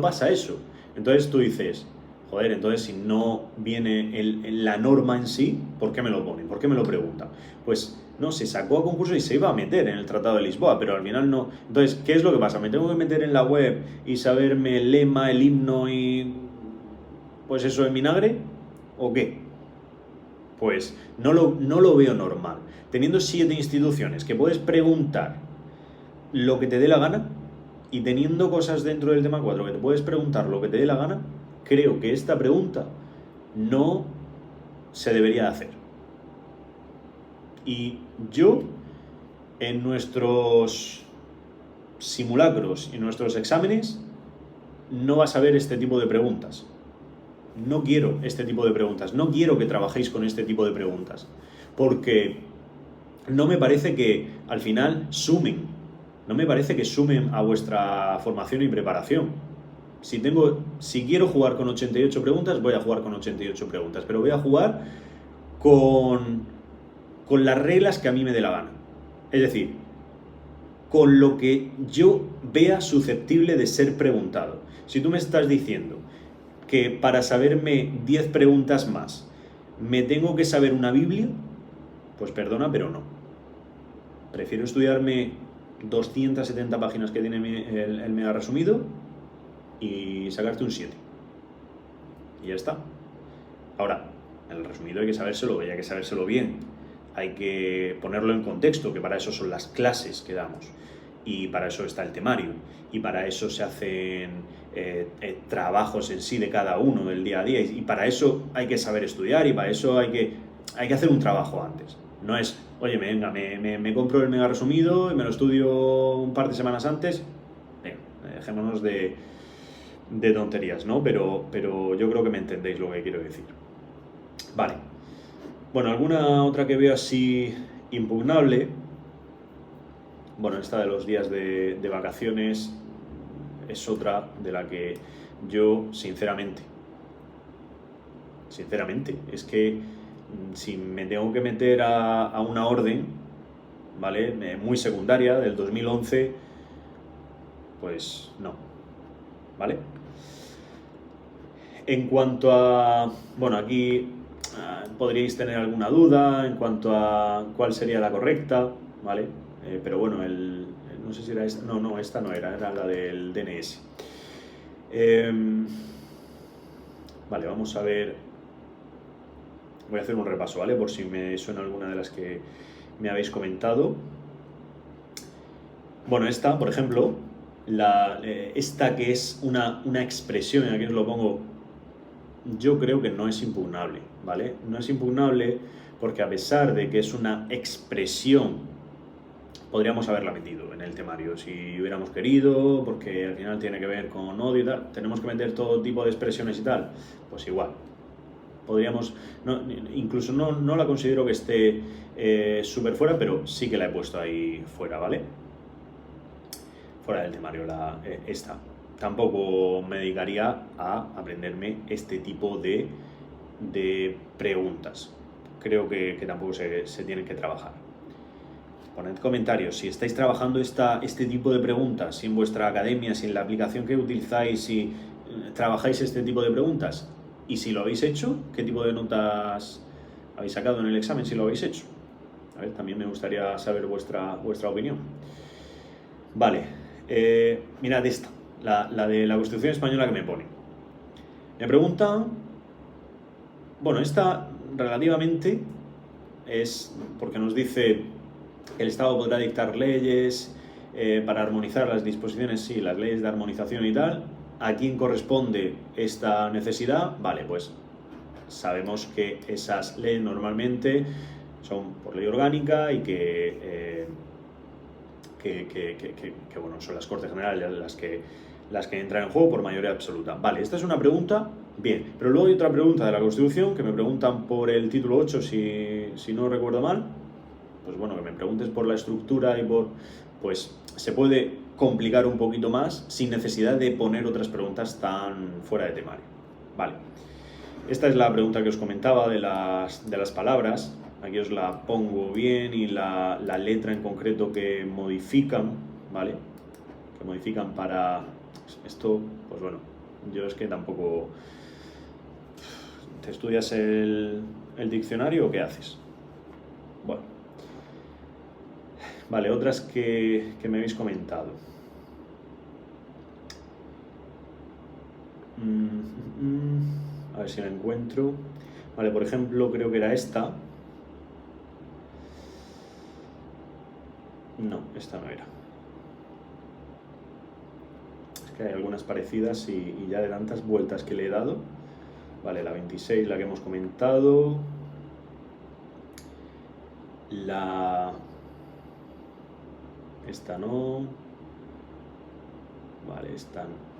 pasa eso. Entonces tú dices, joder, entonces si no viene la norma en sí, ¿por qué me lo ponen? ¿Por qué me lo preguntan? Pues no, se sacó a concurso y se iba a meter en el Tratado de Lisboa, pero al final no. Entonces, ¿qué es lo que pasa? ¿Me tengo que meter en la web y saberme el lema, el himno y pues eso en vinagre? ¿O qué? Pues no lo veo normal. Teniendo 7 instituciones que puedes preguntar lo que te dé la gana y teniendo cosas dentro del tema 4 que te puedes preguntar lo que te dé la gana, creo que esta pregunta no se debería hacer. Y yo, en nuestros simulacros y nuestros exámenes, no vas a ver este tipo de preguntas. No quiero este tipo de preguntas. No quiero que trabajéis con este tipo de preguntas. Porque no me parece que al final sumen. No me parece que sumen a vuestra formación y preparación. Si quiero jugar con 88 preguntas, voy a jugar con 88 preguntas. Pero voy a jugar con las reglas que a mí me dé la gana. Es decir, con lo que yo vea susceptible de ser preguntado. Si tú me estás diciendo que para saberme 10 preguntas más me tengo que saber una Biblia, pues perdona, pero no. Prefiero estudiarme 270 páginas que tiene el mega resumido y sacarte un 7. Y ya está. Ahora, el resumido hay que sabérselo bien. Hay que ponerlo en contexto, que para eso son las clases que damos. Y para eso está el temario. Y para eso se hacen trabajos en sí de cada uno del día a día. Y para eso hay que saber estudiar y para eso hay que hacer un trabajo antes. No es, oye, venga, me compro el mega resumido y me lo estudio un par de semanas antes. Venga, dejémonos de tonterías, ¿no? Pero yo creo que me entendéis lo que quiero decir. Vale. Bueno, alguna otra que veo así impugnable. Bueno, esta de los días de vacaciones es otra de la que yo, sinceramente, es que si me tengo que meter a una orden, ¿vale? Muy secundaria, del 2011, pues no, ¿vale? En cuanto a, bueno, aquí podríais tener alguna duda en cuanto a cuál sería la correcta, ¿vale? Pero bueno, no sé si era esta, no, esta no era la del DNS. Vale, vamos a ver, voy a hacer un repaso, ¿vale? Por si me suena alguna de las que me habéis comentado. Bueno, esta, por ejemplo, esta que es una expresión, aquí os lo pongo, yo creo que no es impugnable, ¿vale? No es impugnable porque a pesar de que es una expresión, podríamos haberla metido en el temario si hubiéramos querido, porque al final tiene que ver con odio y tal. Tenemos que meter todo tipo de expresiones y tal, pues igual. Podríamos, incluso no la considero que esté súper fuera, pero sí que la he puesto ahí fuera, ¿vale? fuera del temario esta. Tampoco me dedicaría a aprenderme este tipo de preguntas. Creo que tampoco se tienen que trabajar. Poned comentarios si estáis trabajando este tipo de preguntas, si en vuestra academia, si en la aplicación que utilizáis, si trabajáis este tipo de preguntas. Y si lo habéis hecho, ¿qué tipo de notas habéis sacado en el examen si lo habéis hecho? A ver, también me gustaría saber vuestra opinión. Vale, mirad esta, la de la Constitución Española que me pone. Me preguntan, bueno, esta relativamente es porque nos dice que el Estado podrá dictar leyes para armonizar las disposiciones, sí, las leyes de armonización y tal. ¿A quién corresponde esta necesidad? Vale, pues sabemos que esas leyes normalmente son por ley orgánica y que bueno, son las Cortes Generales las que entran en juego por mayoría absoluta. Vale, esta es una pregunta, bien, pero luego hay otra pregunta de la Constitución que me preguntan por el título 8, si no recuerdo mal. Pues bueno, que me preguntes por la estructura y pues se puede complicar un poquito más sin necesidad de poner otras preguntas tan fuera de temario. Vale, esta es la pregunta que os comentaba de las palabras. Aquí os la pongo bien y la letra en concreto que modifican, ¿vale? Que modifican para esto, pues bueno, yo es que tampoco... ¿Te estudias el diccionario o qué haces? Bueno. Vale, otras que me habéis comentado. A ver si la encuentro. Vale, por ejemplo, creo que era esta. No, esta no era. Es que hay algunas parecidas y ya de tantas vueltas que le he dado. Vale, la 26, la que hemos comentado. Esta no. Vale, esta no.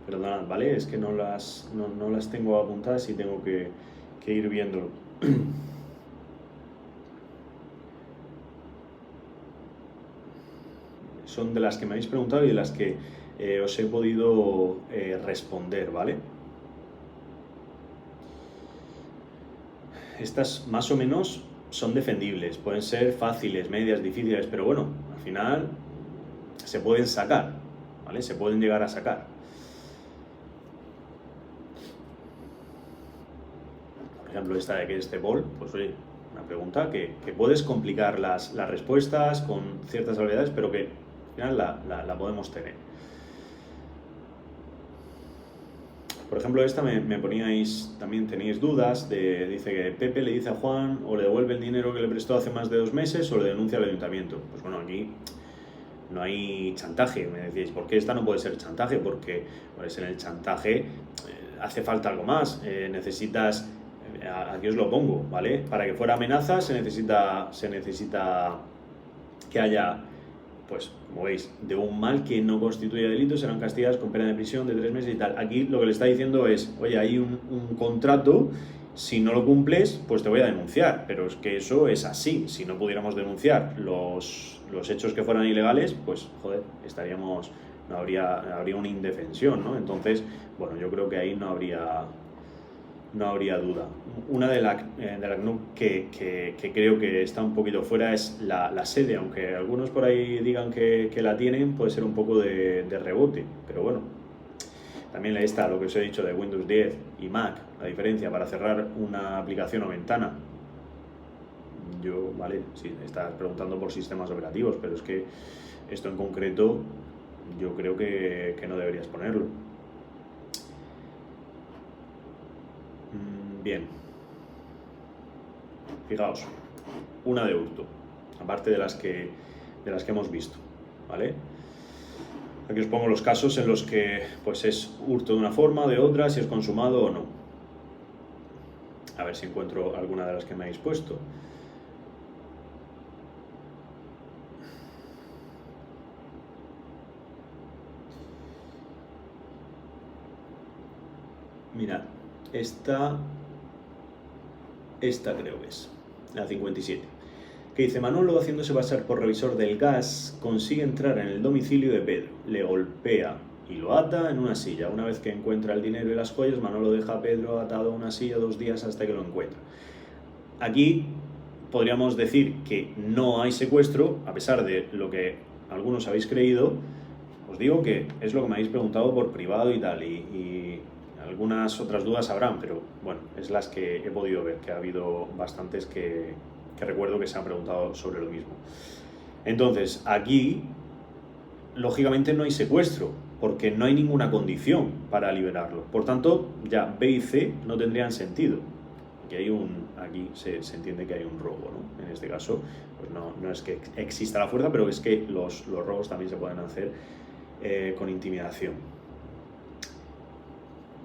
Perdonad, ¿vale? Es que no las tengo apuntadas y tengo que ir viéndolo. Son de las que me habéis preguntado y de las que os he podido responder, ¿vale? Estas más o menos son defendibles, pueden ser fáciles, medias, difíciles, pero bueno, al final se pueden sacar, ¿vale? Se pueden llegar a sacar. Por ejemplo, esta de que es bol, pues oye, una pregunta que puedes complicar las respuestas con ciertas habilidades, pero que al final la podemos tener. Por ejemplo, esta me poníais, también tenéis dudas, dice que Pepe le dice a Juan o le devuelve el dinero que le prestó hace más de 2 meses o le denuncia al ayuntamiento. Pues bueno, aquí no hay chantaje. Me decíais, ¿por qué esta no puede ser chantaje? Porque pues en el chantaje hace falta algo más. Necesitas, aquí os lo pongo, ¿vale? Para que fuera amenaza se necesita que haya, pues como veis, de un mal que no constituye delito serán castigadas con pena de prisión de 3 meses y tal. Aquí lo que le está diciendo es, oye, hay un contrato, si no lo cumples, pues te voy a denunciar. Pero es que eso es así. Si no pudiéramos denunciar los hechos que fueran ilegales, pues, joder, habría una indefensión, ¿no? Entonces, bueno, yo creo que ahí no habría duda. Una de la CNUC que creo que está un poquito fuera es la sede, aunque algunos por ahí digan que la tienen, puede ser un poco de rebote, pero bueno. También está lo que os he dicho de Windows 10 y Mac, la diferencia para cerrar una aplicación o ventana. Vale, sí, estás preguntando por sistemas operativos, pero es que esto en concreto yo creo que no deberías ponerlo. Bien, fijaos, una de hurto, aparte de las que hemos visto, ¿vale? Aquí os pongo los casos en los que pues es hurto de una forma, de otra, si es consumado o no. A ver si encuentro alguna de las que me habéis puesto. Mirad, esta creo que es la 57. que dice: Manolo, haciéndose pasar por revisor del gas, consigue entrar en el domicilio de Pedro, le golpea y lo ata en una silla. Una vez que encuentra el dinero y las joyas, Manolo deja a Pedro atado a una silla 2 días hasta que lo encuentra. Aquí podríamos decir que no hay secuestro, a pesar de lo que algunos habéis creído. Os digo que es lo que me habéis preguntado por privado y tal, y algunas otras dudas habrán, pero bueno, es las que he podido ver, que ha habido bastantes que recuerdo que se han preguntado sobre lo mismo. Entonces, aquí, lógicamente no hay secuestro, porque no hay ninguna condición para liberarlo. Por tanto, ya B y C no tendrían sentido. Aquí se entiende que hay un robo, ¿no? En este caso, pues no es que exista la fuerza, pero es que los robos también se pueden hacer con intimidación.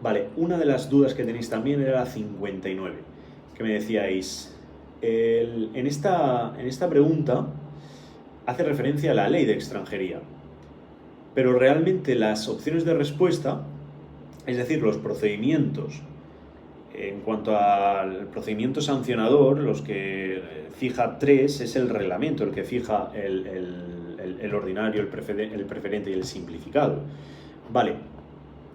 Vale, una de las dudas que tenéis también era la 59, que me decíais, en esta pregunta hace referencia a la ley de extranjería, pero realmente las opciones de respuesta, es decir, los procedimientos, en cuanto al procedimiento sancionador, los que fija 3 es el reglamento, el que fija el ordinario, el preferente y el simplificado. Vale,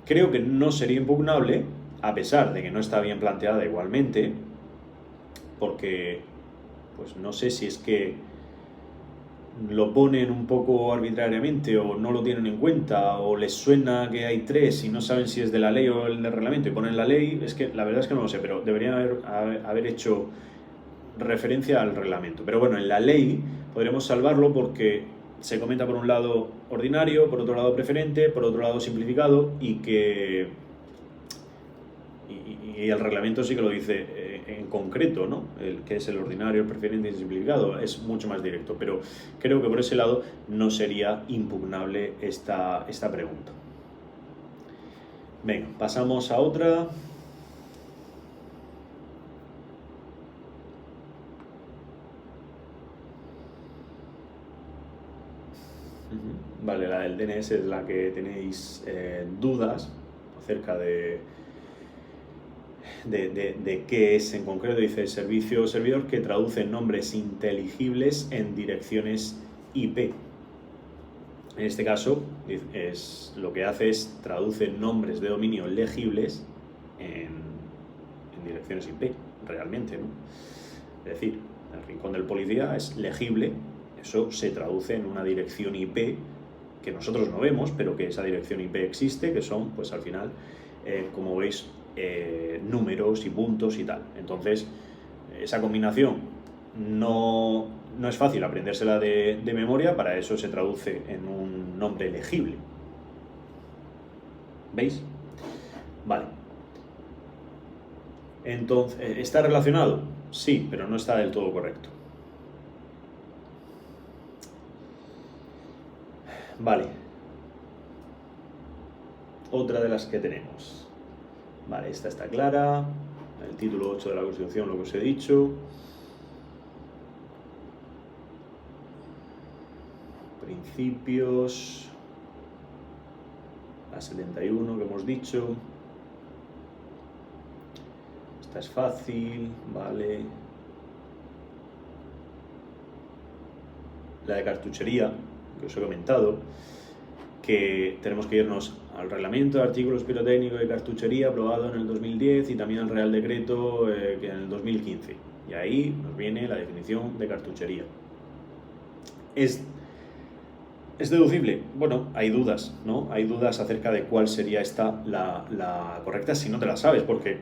creo que no sería impugnable, a pesar de que no está bien planteada igualmente, porque pues no sé si es que lo ponen un poco arbitrariamente o no lo tienen en cuenta, o les suena que hay 3 y no saben si es de la ley o el del reglamento y ponen la ley. Es que la verdad es que no lo sé, pero deberían haber hecho referencia al reglamento. Pero bueno, en la ley podremos salvarlo porque se comenta por un lado ordinario, por otro lado preferente, por otro lado simplificado, y el reglamento sí que lo dice en concreto, ¿no? El que es el ordinario, el preferente y el simplificado, es mucho más directo, pero creo que por ese lado no sería impugnable esta pregunta. Venga, pasamos a otra. Vale, la del DNS es la que tenéis dudas acerca de qué es en concreto. Dice servicio o servidor que traduce nombres inteligibles en direcciones IP. En este caso, lo que hace es traduce nombres de dominio legibles en direcciones IP, realmente, ¿no? Es decir, el rincón del policía es legible, eso se traduce en una dirección IP que nosotros no vemos, pero que esa dirección IP existe, que son, pues al final, como veis, números y puntos y tal. Entonces, esa combinación no es fácil aprendérsela de memoria, para eso se traduce en un nombre legible. ¿Veis? Vale. Entonces, ¿está relacionado? Sí, pero no está del todo correcto. Vale. Otra de las que tenemos. Vale, esta está clara. El título 8 de la Constitución, lo que os he dicho. Principios. La 71 que hemos dicho. Esta es fácil, vale. La de cartuchería, que os he comentado, que tenemos que irnos al reglamento de artículos pirotécnicos de cartuchería aprobado en el 2010 y también al Real Decreto en el 2015. Y ahí nos viene la definición de cartuchería. ¿Es deducible? Bueno, hay dudas, ¿no? Hay dudas acerca de cuál sería esta la correcta si no te la sabes, porque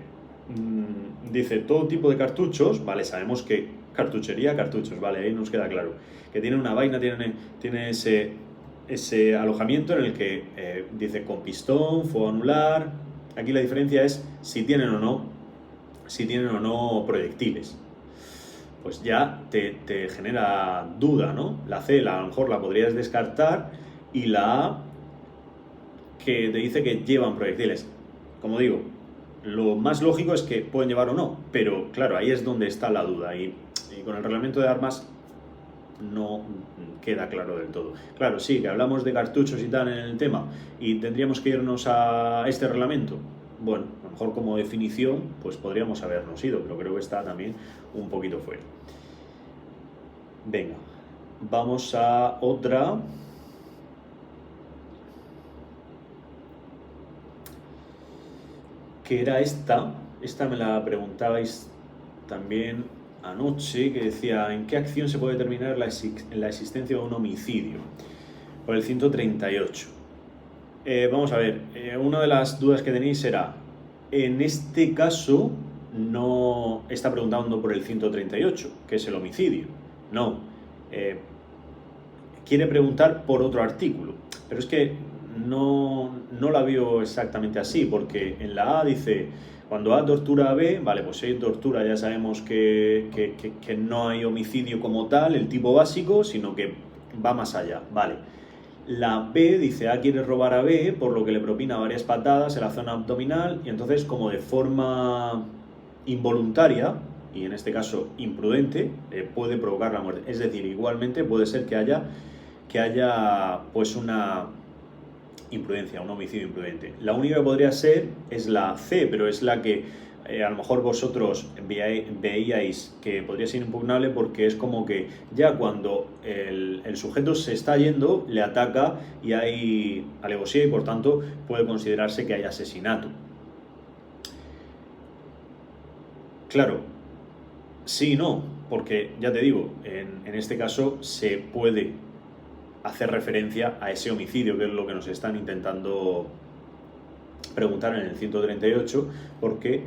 dice todo tipo de cartuchos, vale, sabemos que cartuchería, cartuchos, vale, ahí nos queda claro. Que tiene una vaina, tiene ese alojamiento en el que dice con pistón, fuego anular. Aquí la diferencia es si tienen o no proyectiles. Pues ya te genera duda, ¿no? La C a lo mejor la podrías descartar, y la A, que te dice que llevan proyectiles. Como digo, lo más lógico es que pueden llevar o no, pero claro, ahí es donde está la duda, y con el reglamento de armas no queda claro del todo. Claro, sí, que hablamos de cartuchos y tal en el tema, y tendríamos que irnos a este reglamento. Bueno, a lo mejor como definición, pues podríamos habernos ido, pero creo que está también un poquito fuera. Venga, vamos a otra. Que era esta. Esta me la preguntabais también anoche, que decía, ¿en qué acción se puede determinar la existencia de un homicidio? Por el 138. Vamos a ver, una de las dudas que tenéis era, en este caso no está preguntando por el 138, que es el homicidio. No, quiere preguntar por otro artículo, pero es que no la veo exactamente así, porque en la A dice, cuando A tortura a B, vale, pues si hay tortura ya sabemos que no hay homicidio como tal, el tipo básico, sino que va más allá, vale. La B dice A quiere robar a B, por lo que le propina varias patadas en la zona abdominal, y entonces como de forma involuntaria, y en este caso imprudente, puede provocar la muerte. Es decir, igualmente puede ser que haya pues una imprudencia, un homicidio imprudente. La única que podría ser es la C, pero es la que a lo mejor vosotros veíais que podría ser impugnable, porque es como que ya cuando el sujeto se está yendo, le ataca y hay alevosía y por tanto puede considerarse que hay asesinato. Claro, sí y no, porque ya te digo, en este caso se puede hacer referencia a ese homicidio, que es lo que nos están intentando preguntar en el 138, porque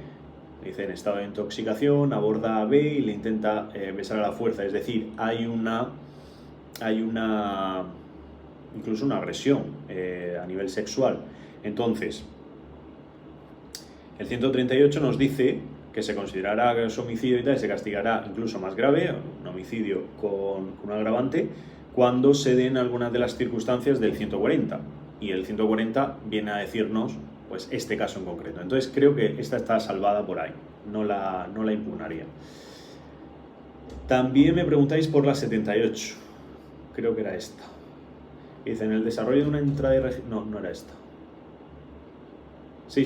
dice, en estado de intoxicación, aborda a B y le intenta besar a la fuerza. Es decir, hay una incluso una agresión a nivel sexual. Entonces, el 138 nos dice que se considerará que es homicidio y tal, y se castigará incluso más grave, un homicidio con un agravante, cuando se den algunas de las circunstancias del 140. Y el 140 viene a decirnos pues este caso en concreto. Entonces creo que esta está salvada por ahí, no la impugnaría. También me preguntáis por la 78, creo que era esta. Dice, en el desarrollo de una entrada y no era esta. Sí,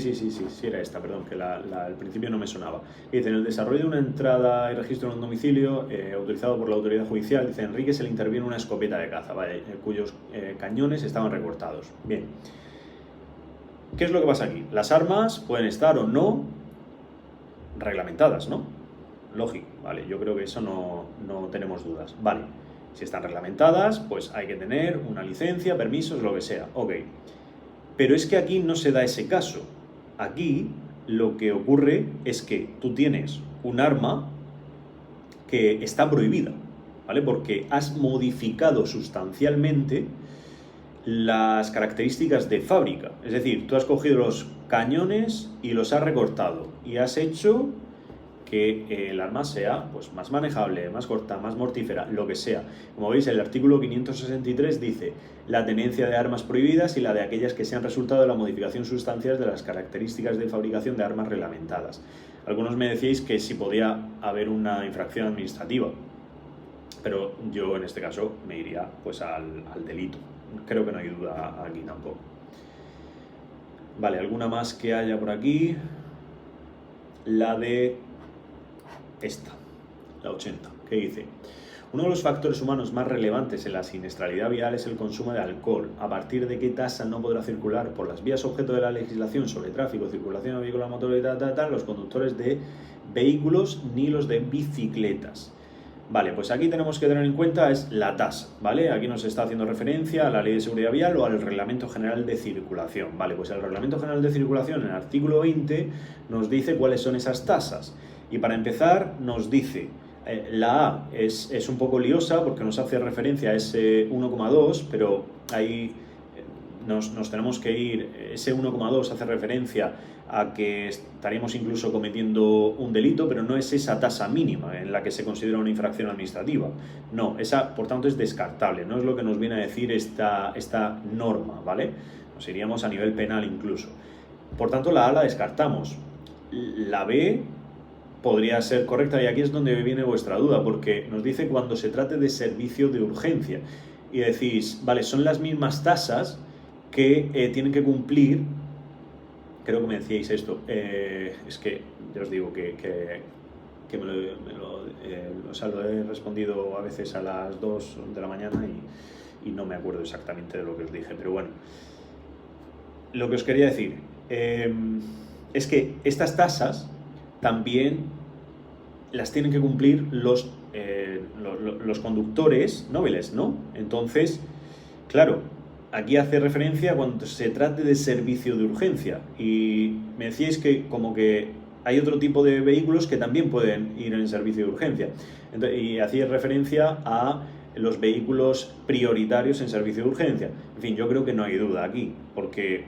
era esta, perdón, que al principio no me sonaba. Dice, en el desarrollo de una entrada y registro en un domicilio autorizado por la autoridad judicial, dice, Enrique se le interviene una escopeta de caza, ¿vale? Cuyos cañones estaban recortados. Bien. ¿Qué es lo que pasa aquí? Las armas pueden estar o no reglamentadas, ¿no? Lógico, ¿vale? Yo creo que eso no tenemos dudas. Vale, si están reglamentadas, pues hay que tener una licencia, permisos, lo que sea. Ok. Pero es que aquí no se da ese caso. Aquí lo que ocurre es que tú tienes un arma que está prohibida, ¿vale? Porque has modificado sustancialmente las características de fábrica. Es decir, tú has cogido los cañones y los has recortado y has hecho que el arma sea pues, más manejable, más corta, más mortífera, lo que sea. Como veis, el artículo 563 dice la tenencia de armas prohibidas y la de aquellas que sean resultado de la modificación sustancial de las características de fabricación de armas reglamentadas. Algunos me decíais que si podía haber una infracción administrativa, pero yo en este caso me iría pues al delito. Creo que no hay duda aquí tampoco. Vale, ¿alguna más que haya por aquí? La de esta, la 80, que dice, uno de los factores humanos más relevantes en la siniestralidad vial es el consumo de alcohol. ¿A partir de qué tasa no podrá circular por las vías objeto de la legislación sobre tráfico, circulación de vehículos motores y los conductores de vehículos ni los de bicicletas? Vale, pues aquí tenemos que tener en cuenta es la tasa, ¿vale? Aquí nos está haciendo referencia a la Ley de Seguridad Vial o al Reglamento General de Circulación. Vale, pues el Reglamento General de Circulación, en el artículo 20, nos dice cuáles son esas tasas. Y para empezar, nos dice, la A es un poco liosa porque nos hace referencia a ese 1,2, pero ahí nos tenemos que ir, ese 1,2 hace referencia a que estaríamos incluso cometiendo un delito, pero no es esa tasa mínima en la que se considera una infracción administrativa. No, esa por tanto es descartable, no es lo que nos viene a decir esta norma, ¿vale? Nos iríamos a nivel penal incluso. Por tanto, la A la descartamos. La B podría ser correcta y aquí es donde viene vuestra duda, porque nos dice cuando se trate de servicio de urgencia y decís, vale, son las mismas tasas que tienen que cumplir. Creo que me decíais esto, es que ya os digo que que o sea, lo he respondido a veces a las 2 de la mañana y no me acuerdo exactamente de lo que os dije, pero bueno. Lo que os quería decir es que estas tasas también las tienen que cumplir los conductores móviles, ¿no? Entonces, claro, aquí hace referencia cuando se trate de servicio de urgencia y me decíais que como que hay otro tipo de vehículos que también pueden ir en servicio de urgencia. Y hacíais referencia a los vehículos prioritarios en servicio de urgencia. En fin, yo creo que no hay duda aquí, porque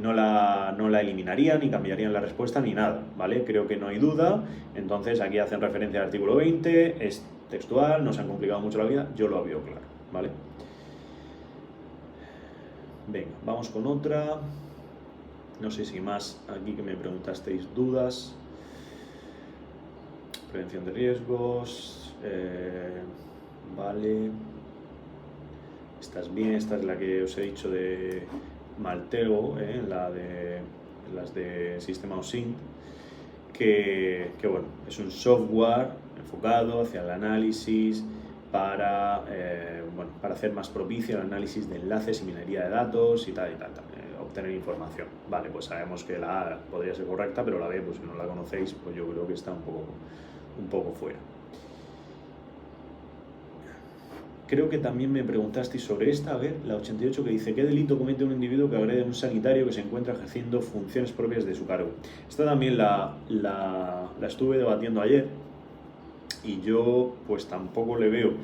no la eliminarían, ni cambiarían la respuesta, ni nada, ¿vale? Creo que no hay duda. Entonces aquí hacen referencia al artículo 20, es textual, no se han complicado mucho la vida, yo lo veo claro, ¿vale? Venga, vamos con otra. No sé si más aquí que me preguntasteis dudas. Prevención de riesgos. Vale. Esta es bien, esta es la que os he dicho de Maltego, las de sistema OSINT, que bueno, es un software enfocado hacia el análisis para hacer más propicio el análisis de enlaces y minería de datos y tal, obtener información. Vale, pues sabemos que la A podría ser correcta, pero la B, pues si no la conocéis, pues yo creo que está un poco fuera. Creo que también me preguntasteis sobre esta, a ver, la 88, que dice: ¿qué delito comete un individuo que agrede a un sanitario que se encuentra ejerciendo funciones propias de su cargo? Esta también la estuve debatiendo ayer y yo pues tampoco le veo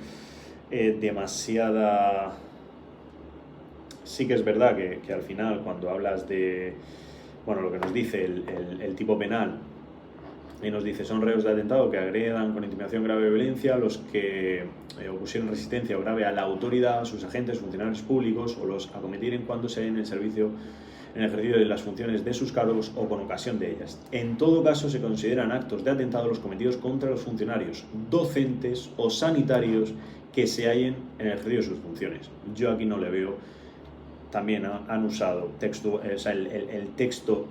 demasiada... Sí que es verdad que al final cuando hablas de, bueno, lo que nos dice el tipo penal, y nos dice: son reos de atentado que agredan con intimidación grave de violencia los que opusieron resistencia o grave a la autoridad, sus agentes, funcionarios públicos o los acometieren cuando se en el servicio, en el ejercicio de las funciones de sus cargos o con ocasión de ellas. En todo caso se consideran actos de atentado los cometidos contra los funcionarios, docentes o sanitarios que se hallen en el ejercicio de sus funciones. Yo aquí no le veo. También han usado texto, o sea, el texto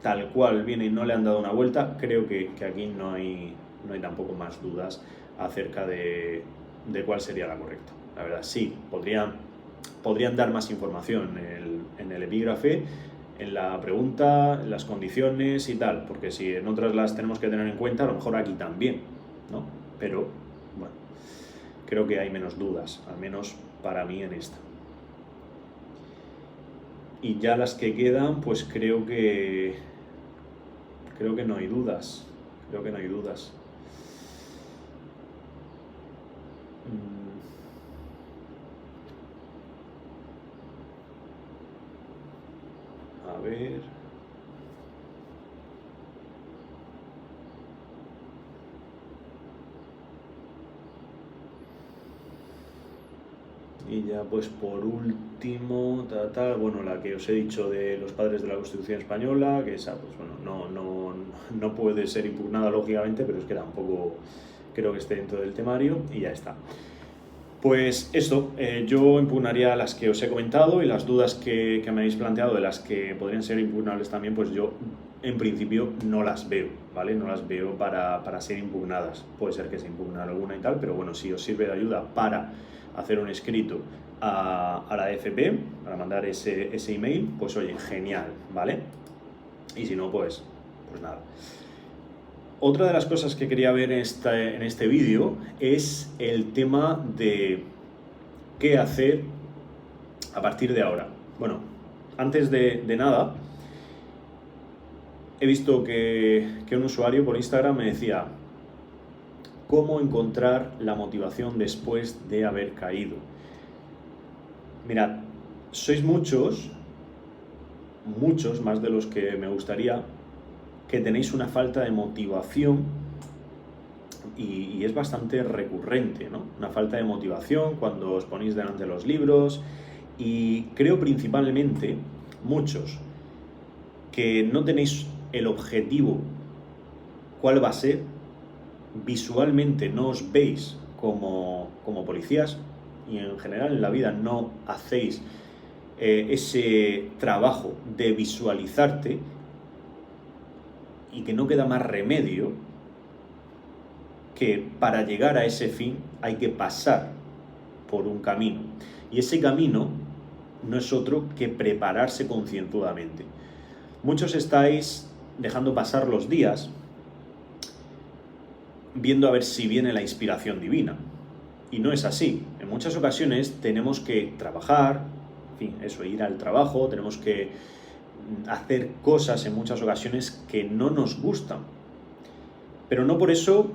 tal cual viene y no le han dado una vuelta. Creo que aquí no hay tampoco más dudas acerca de cuál sería la correcta. La verdad, sí, podrían dar más información en el epígrafe, en la pregunta, en las condiciones y tal, porque si en otras las tenemos que tener en cuenta, a lo mejor aquí también, ¿no? Pero, bueno, creo que hay menos dudas, al menos para mí en esta. Y ya las que quedan, pues creo que no hay dudas. Creo que no hay dudas. A ver. Y ya pues por último, bueno, la que os he dicho de los padres de la Constitución Española, que esa pues bueno, no puede ser impugnada lógicamente, pero es que tampoco creo que esté dentro del temario y ya está. Pues esto, yo impugnaría las que os he comentado y las dudas que me habéis planteado de las que podrían ser impugnables también, pues yo en principio no las veo, ¿vale? No las veo para ser impugnadas. Puede ser que se impugne alguna y tal, pero bueno, si os sirve de ayuda para hacer un escrito a la FP, para mandar ese email, pues oye, genial, ¿vale? Y si no, pues nada. Otra de las cosas que quería ver en este vídeo es el tema de qué hacer a partir de ahora. Bueno, antes de nada, he visto que un usuario por Instagram me decía: ¿cómo encontrar la motivación después de haber caído? Mirad, sois muchos, más de los que me gustaría, que tenéis una falta de motivación y es bastante recurrente, ¿no? Una falta de motivación cuando os ponéis delante de los libros, y creo principalmente muchos que no tenéis el objetivo cuál va a ser, visualmente no os veis como policías y en general en la vida no hacéis ese trabajo de visualizarte, y que no queda más remedio que para llegar a ese fin hay que pasar por un camino. Y ese camino no es otro que prepararse concienzudamente. Muchos estáis dejando pasar los días viendo a ver si viene la inspiración divina. Y no es así. En muchas ocasiones tenemos que trabajar, en fin, eso, ir al trabajo, tenemos que hacer cosas en muchas ocasiones que no nos gustan. Pero no por eso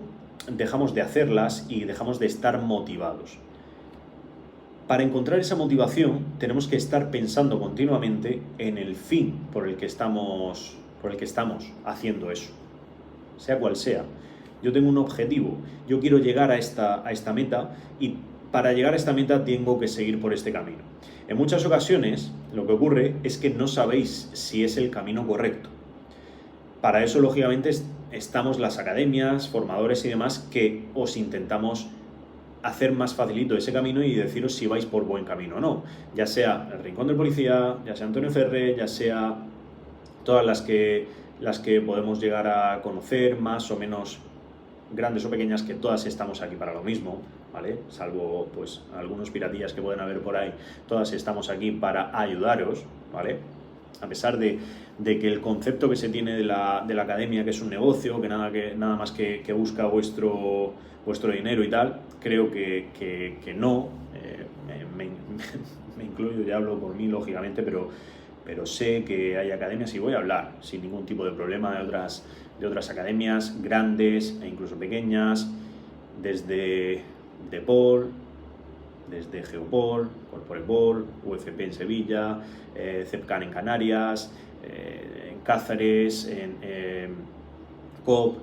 dejamos de hacerlas y dejamos de estar motivados. Para encontrar esa motivación tenemos que estar pensando continuamente en el fin por el que estamos haciendo eso, sea cual sea. Yo tengo un objetivo, yo quiero llegar a esta meta y para llegar a esta meta tengo que seguir por este camino. En muchas ocasiones lo que ocurre es que no sabéis si es el camino correcto. Para eso, lógicamente, estamos las academias, formadores y demás que os intentamos hacer más facilito ese camino y deciros si vais por buen camino o no. Ya sea el Rincón del Policía, ya sea Antonio Ferre, ya sea todas las que podemos llegar a conocer, más o menos grandes o pequeñas, que todas estamos aquí para lo mismo, ¿vale? Salvo pues algunos piratillas que pueden haber por ahí, todas estamos aquí para ayudaros, ¿vale? A pesar de que el concepto que se tiene de la academia, que es un negocio, que nada más que busca vuestro dinero y tal, creo que no, me incluyo, ya hablo por mí lógicamente, pero sé que hay academias y voy a hablar sin ningún tipo de problema de otras academias grandes e incluso pequeñas, desde DePaul, desde Geopol, Corporebol, UFP en Sevilla, CEPCAN en Canarias, en Cáceres, en COP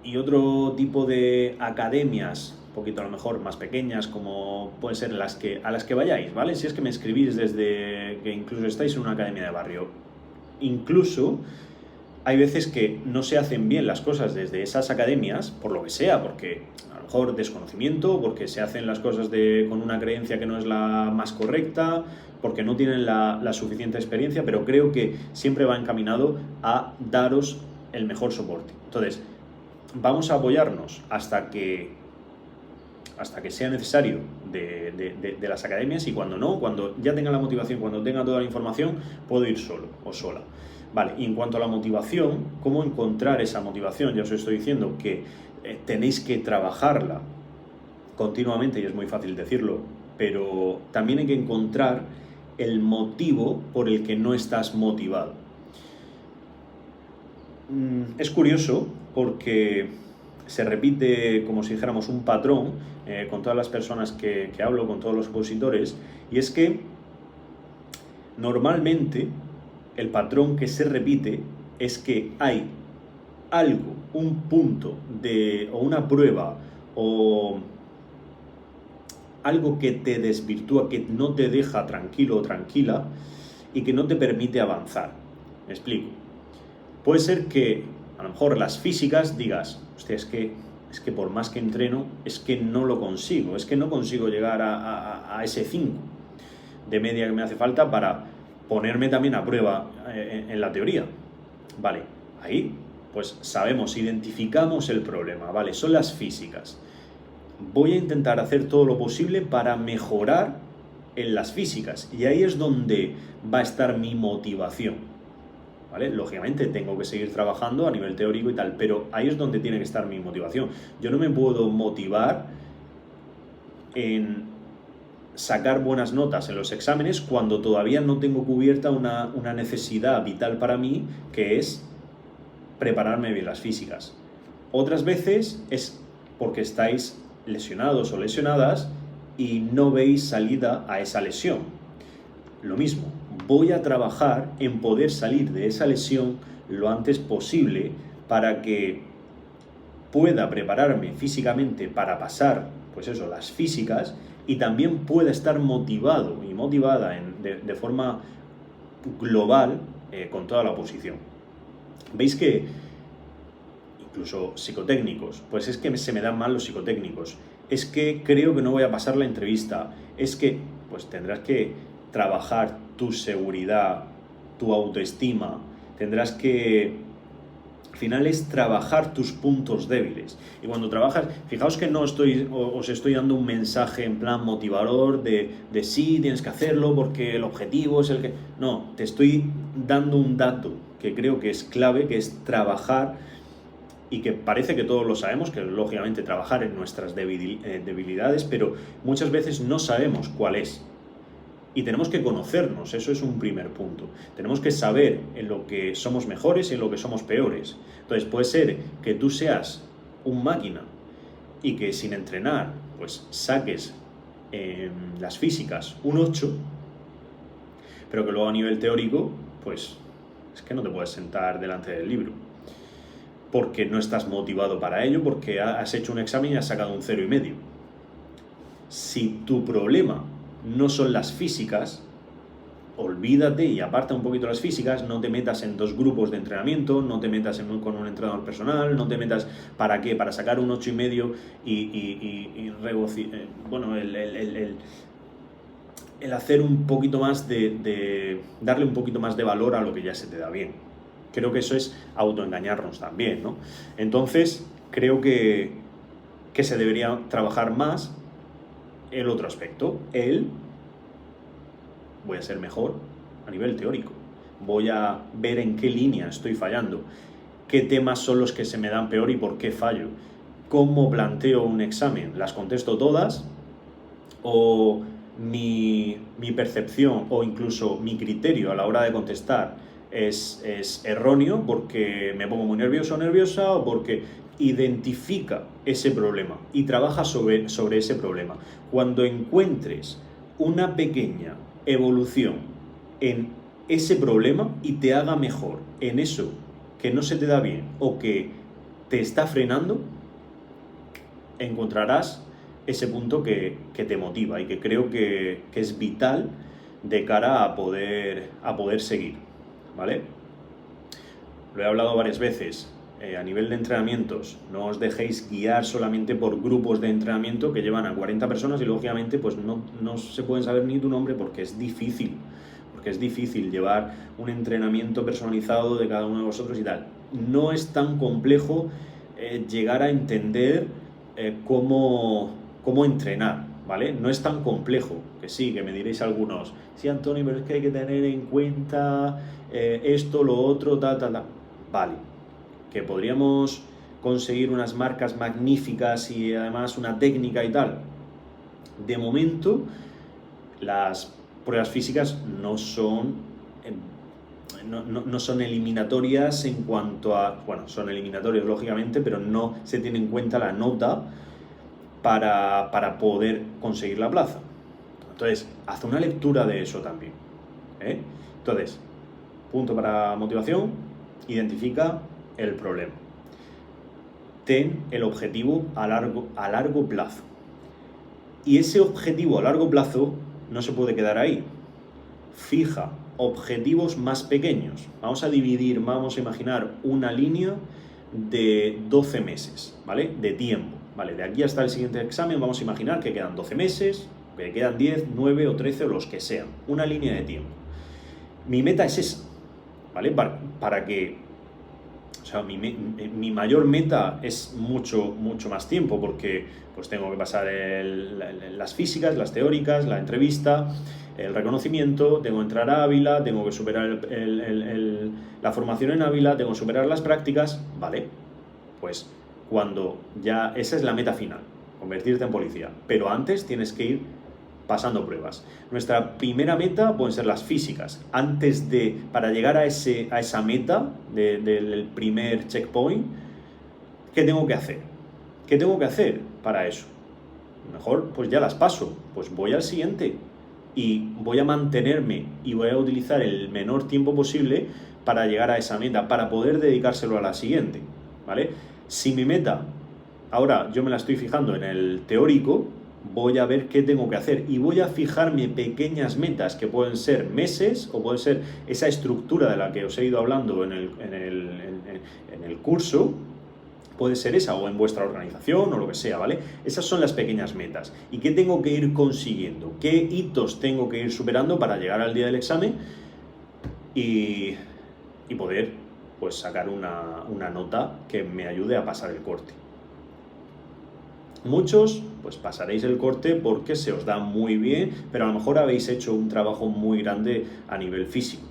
y otro tipo de academias, un poquito a lo mejor más pequeñas, como pueden ser a las que vayáis, ¿vale? Si es que me escribís desde que incluso estáis en una academia de barrio. Incluso hay veces que no se hacen bien las cosas desde esas academias, por lo que sea, porque a lo mejor desconocimiento, porque se hacen las cosas con una creencia que no es la más correcta, porque no tienen la suficiente experiencia, pero creo que siempre va encaminado a daros el mejor soporte. Entonces, vamos a apoyarnos hasta que sea necesario de las academias, y cuando no, cuando ya tenga la motivación, cuando tenga toda la información, puedo ir solo o sola. Vale, y en cuanto a la motivación, ¿cómo encontrar esa motivación? Ya os estoy diciendo que tenéis que trabajarla continuamente, y es muy fácil decirlo, pero también hay que encontrar el motivo por el que no estás motivado. Es curioso porque se repite, como si dijéramos, un patrón con todas las personas que hablo, con todos los opositores, y es que normalmente el patrón que se repite es que hay algo, un punto o una prueba o algo que te desvirtúa, que no te deja tranquilo o tranquila y que no te permite avanzar. Me explico. Puede ser que a lo mejor las físicas digas, hostia, es que por más que entreno, es que no lo consigo, es que no consigo llegar a ese 5 de media que me hace falta para ponerme también a prueba en la teoría. Vale, ahí pues sabemos, identificamos el problema, vale, son las físicas. Voy a intentar hacer todo lo posible para mejorar en las físicas, y ahí es donde va a estar mi motivación, ¿vale? Lógicamente tengo que seguir trabajando a nivel teórico y tal, pero ahí es donde tiene que estar mi motivación. Yo no me puedo motivar en sacar buenas notas en los exámenes cuando todavía no tengo cubierta una necesidad vital para mí, que es prepararme bien las físicas. Otras veces es porque estáis lesionados o lesionadas y no veis salida a esa lesión. Lo mismo, voy a trabajar en poder salir de esa lesión lo antes posible para que pueda prepararme físicamente para pasar, pues eso, las físicas, y también pueda estar motivado y motivada de forma global con toda la oposición. ¿Veis que incluso psicotécnicos, pues es que se me dan mal los psicotécnicos, es que creo que no voy a pasar la entrevista, es que pues tendrás que trabajar tu seguridad, tu autoestima, tendrás que, en final es trabajar tus puntos débiles. Y cuando trabajas, fijaos que no os estoy dando un mensaje en plan motivador de sí, tienes que hacerlo porque el objetivo es el que... No, te estoy dando un dato que creo que es clave, que es trabajar, y que parece que todos lo sabemos, que lógicamente trabajar en nuestras debilidades, pero muchas veces no sabemos cuál es. Y tenemos que conocernos, eso es un primer punto. Tenemos que saber en lo que somos mejores y en lo que somos peores. Entonces puede ser que tú seas un máquina y que sin entrenar pues saques en las físicas un 8, pero que luego a nivel teórico pues es que no te puedes sentar delante del libro. Porque no estás motivado para ello, porque has hecho un examen y has sacado un 0,5. Si tu problema no son las físicas, olvídate y aparta un poquito las físicas, no te metas en 2 grupos de entrenamiento, no te metas con un entrenador personal, no te metas, ¿para qué? Para sacar un 8,5 bueno, el hacer un poquito más darle un poquito más de valor a lo que ya se te da bien. Creo que eso es autoengañarnos también, ¿no? Entonces, creo que se debería trabajar más el otro aspecto. Voy a ser mejor a nivel teórico. Voy a ver en qué línea estoy fallando. Qué temas son los que se me dan peor y por qué fallo. Cómo planteo un examen. ¿Las contesto todas? ¿O mi percepción o incluso mi criterio a la hora de contestar es erróneo porque me pongo muy nervioso o nerviosa, o porque identifica ese problema y trabaja sobre ese problema? Cuando encuentres una pequeña evolución en ese problema y te haga mejor en eso que no se te da bien o que te está frenando, encontrarás ese punto que te motiva y que creo que es vital de cara a poder seguir, ¿vale? Lo he hablado varias veces. A nivel de entrenamientos, no os dejéis guiar solamente por grupos de entrenamiento que llevan a 40 personas y lógicamente pues no se pueden saber ni tu nombre porque es difícil llevar un entrenamiento personalizado de cada uno de vosotros y tal. No es tan complejo llegar a entender cómo entrenar, ¿vale? No es tan complejo, que sí, que me diréis algunos, sí, Antonio, pero es que hay que tener en cuenta esto, lo otro, tal. Vale, que podríamos conseguir unas marcas magníficas y además una técnica y tal. De momento, las pruebas físicas no son eliminatorias en cuanto a... Bueno, son eliminatorias lógicamente, pero no se tiene en cuenta la nota para poder conseguir la plaza. Entonces, haz una lectura de eso también, ¿eh? Entonces, punto para motivación, identifica el problema. Ten el objetivo a largo plazo. Y ese objetivo a largo plazo no se puede quedar ahí. Fija objetivos más pequeños. Vamos a imaginar una línea de 12 meses, ¿vale? De tiempo, ¿vale? De aquí hasta el siguiente examen vamos a imaginar que quedan 12 meses, que quedan 10, 9 o 13 o los que sean. Una línea de tiempo. Mi meta es esa, ¿vale? Para que... O sea, mi mayor meta es mucho más tiempo porque pues tengo que pasar las físicas, las teóricas, la entrevista, el reconocimiento, tengo que entrar a Ávila, tengo que superar la formación en Ávila, tengo que superar las prácticas, ¿vale? Pues cuando ya... Esa es la meta final, convertirte en policía. Pero antes tienes que ir pasando pruebas. Nuestra primera meta pueden ser las físicas. Para llegar a esa meta del primer checkpoint, ¿qué tengo que hacer? ¿Qué tengo que hacer para eso? Mejor, pues ya las paso. Pues voy al siguiente y voy a mantenerme y voy a utilizar el menor tiempo posible para llegar a esa meta, para poder dedicárselo a la siguiente, ¿vale? Si mi meta, ahora yo me la estoy fijando en el teórico, voy a ver qué tengo que hacer y voy a fijarme pequeñas metas que pueden ser meses o puede ser esa estructura de la que os he ido hablando en el curso, puede ser esa o en vuestra organización o lo que sea, ¿vale? Esas son las pequeñas metas. ¿Y qué tengo que ir consiguiendo? ¿Qué hitos tengo que ir superando para llegar al día del examen y poder pues sacar una nota que me ayude a pasar el corte. Muchos, pues pasaréis el corte porque se os da muy bien, pero a lo mejor habéis hecho un trabajo muy grande a nivel físico.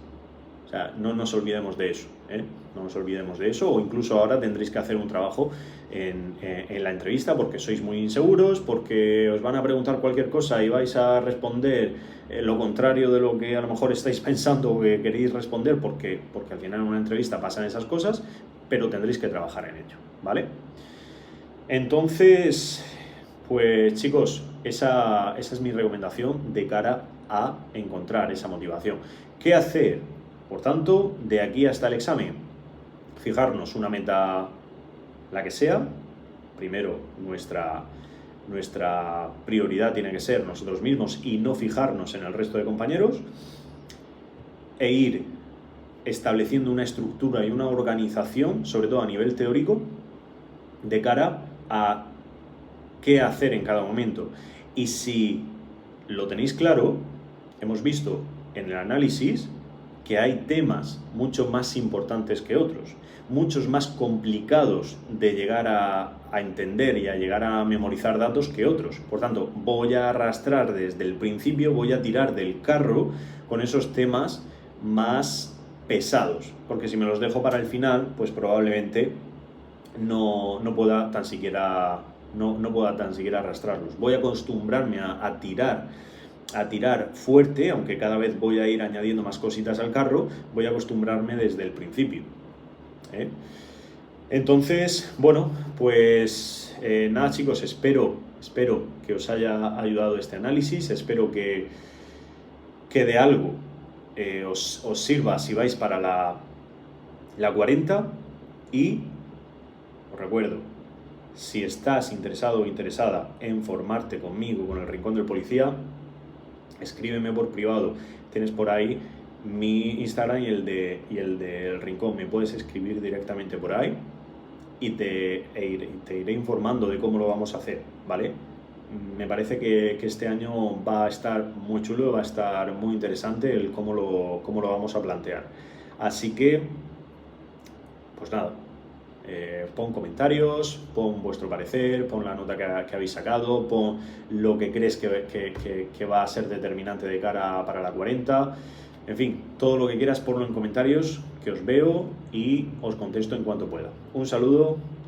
O sea, no nos olvidemos de eso, ¿eh? No nos olvidemos de eso, o incluso ahora tendréis que hacer un trabajo en la entrevista porque sois muy inseguros, porque os van a preguntar cualquier cosa y vais a responder lo contrario de lo que a lo mejor estáis pensando o que queréis responder, porque al final en una entrevista pasan esas cosas, pero tendréis que trabajar en ello, ¿vale? Entonces, pues chicos, esa es mi recomendación de cara a encontrar esa motivación. ¿Qué hacer? Por tanto, de aquí hasta el examen, fijarnos una meta, la que sea. Primero, nuestra prioridad tiene que ser nosotros mismos y no fijarnos en el resto de compañeros, e ir estableciendo una estructura y una organización, sobre todo a nivel teórico, de cara a qué hacer en cada momento. Y si lo tenéis claro, hemos visto en el análisis que hay temas mucho más importantes que otros, muchos más complicados de llegar a entender y a llegar a memorizar datos que otros. Por tanto, voy a arrastrar desde el principio, voy a tirar del carro con esos temas más pesados, porque si me los dejo para el final, pues probablemente no pueda tan siquiera arrastrarlos. Voy a acostumbrarme a tirar fuerte, aunque cada vez voy a ir añadiendo más cositas al carro, voy a acostumbrarme desde el principio, ¿eh? Entonces, bueno, pues nada chicos, espero que os haya ayudado este análisis, espero que de algo os sirva si vais para la 40, y os recuerdo, si estás interesado o interesada en formarte conmigo, con el Rincón del Policía, escríbeme por privado. Tienes por ahí mi Instagram y el del Rincón. Me puedes escribir directamente por ahí y te iré informando de cómo lo vamos a hacer, ¿vale? Me parece que este año va a estar muy chulo, va a estar muy interesante el cómo lo vamos a plantear. Así que, pues nada, pon comentarios, pon vuestro parecer, pon la nota que habéis sacado, pon lo que crees que va a ser determinante de cara para la 40. En fin, todo lo que quieras ponlo en comentarios, que os veo y os contesto en cuanto pueda. Un saludo.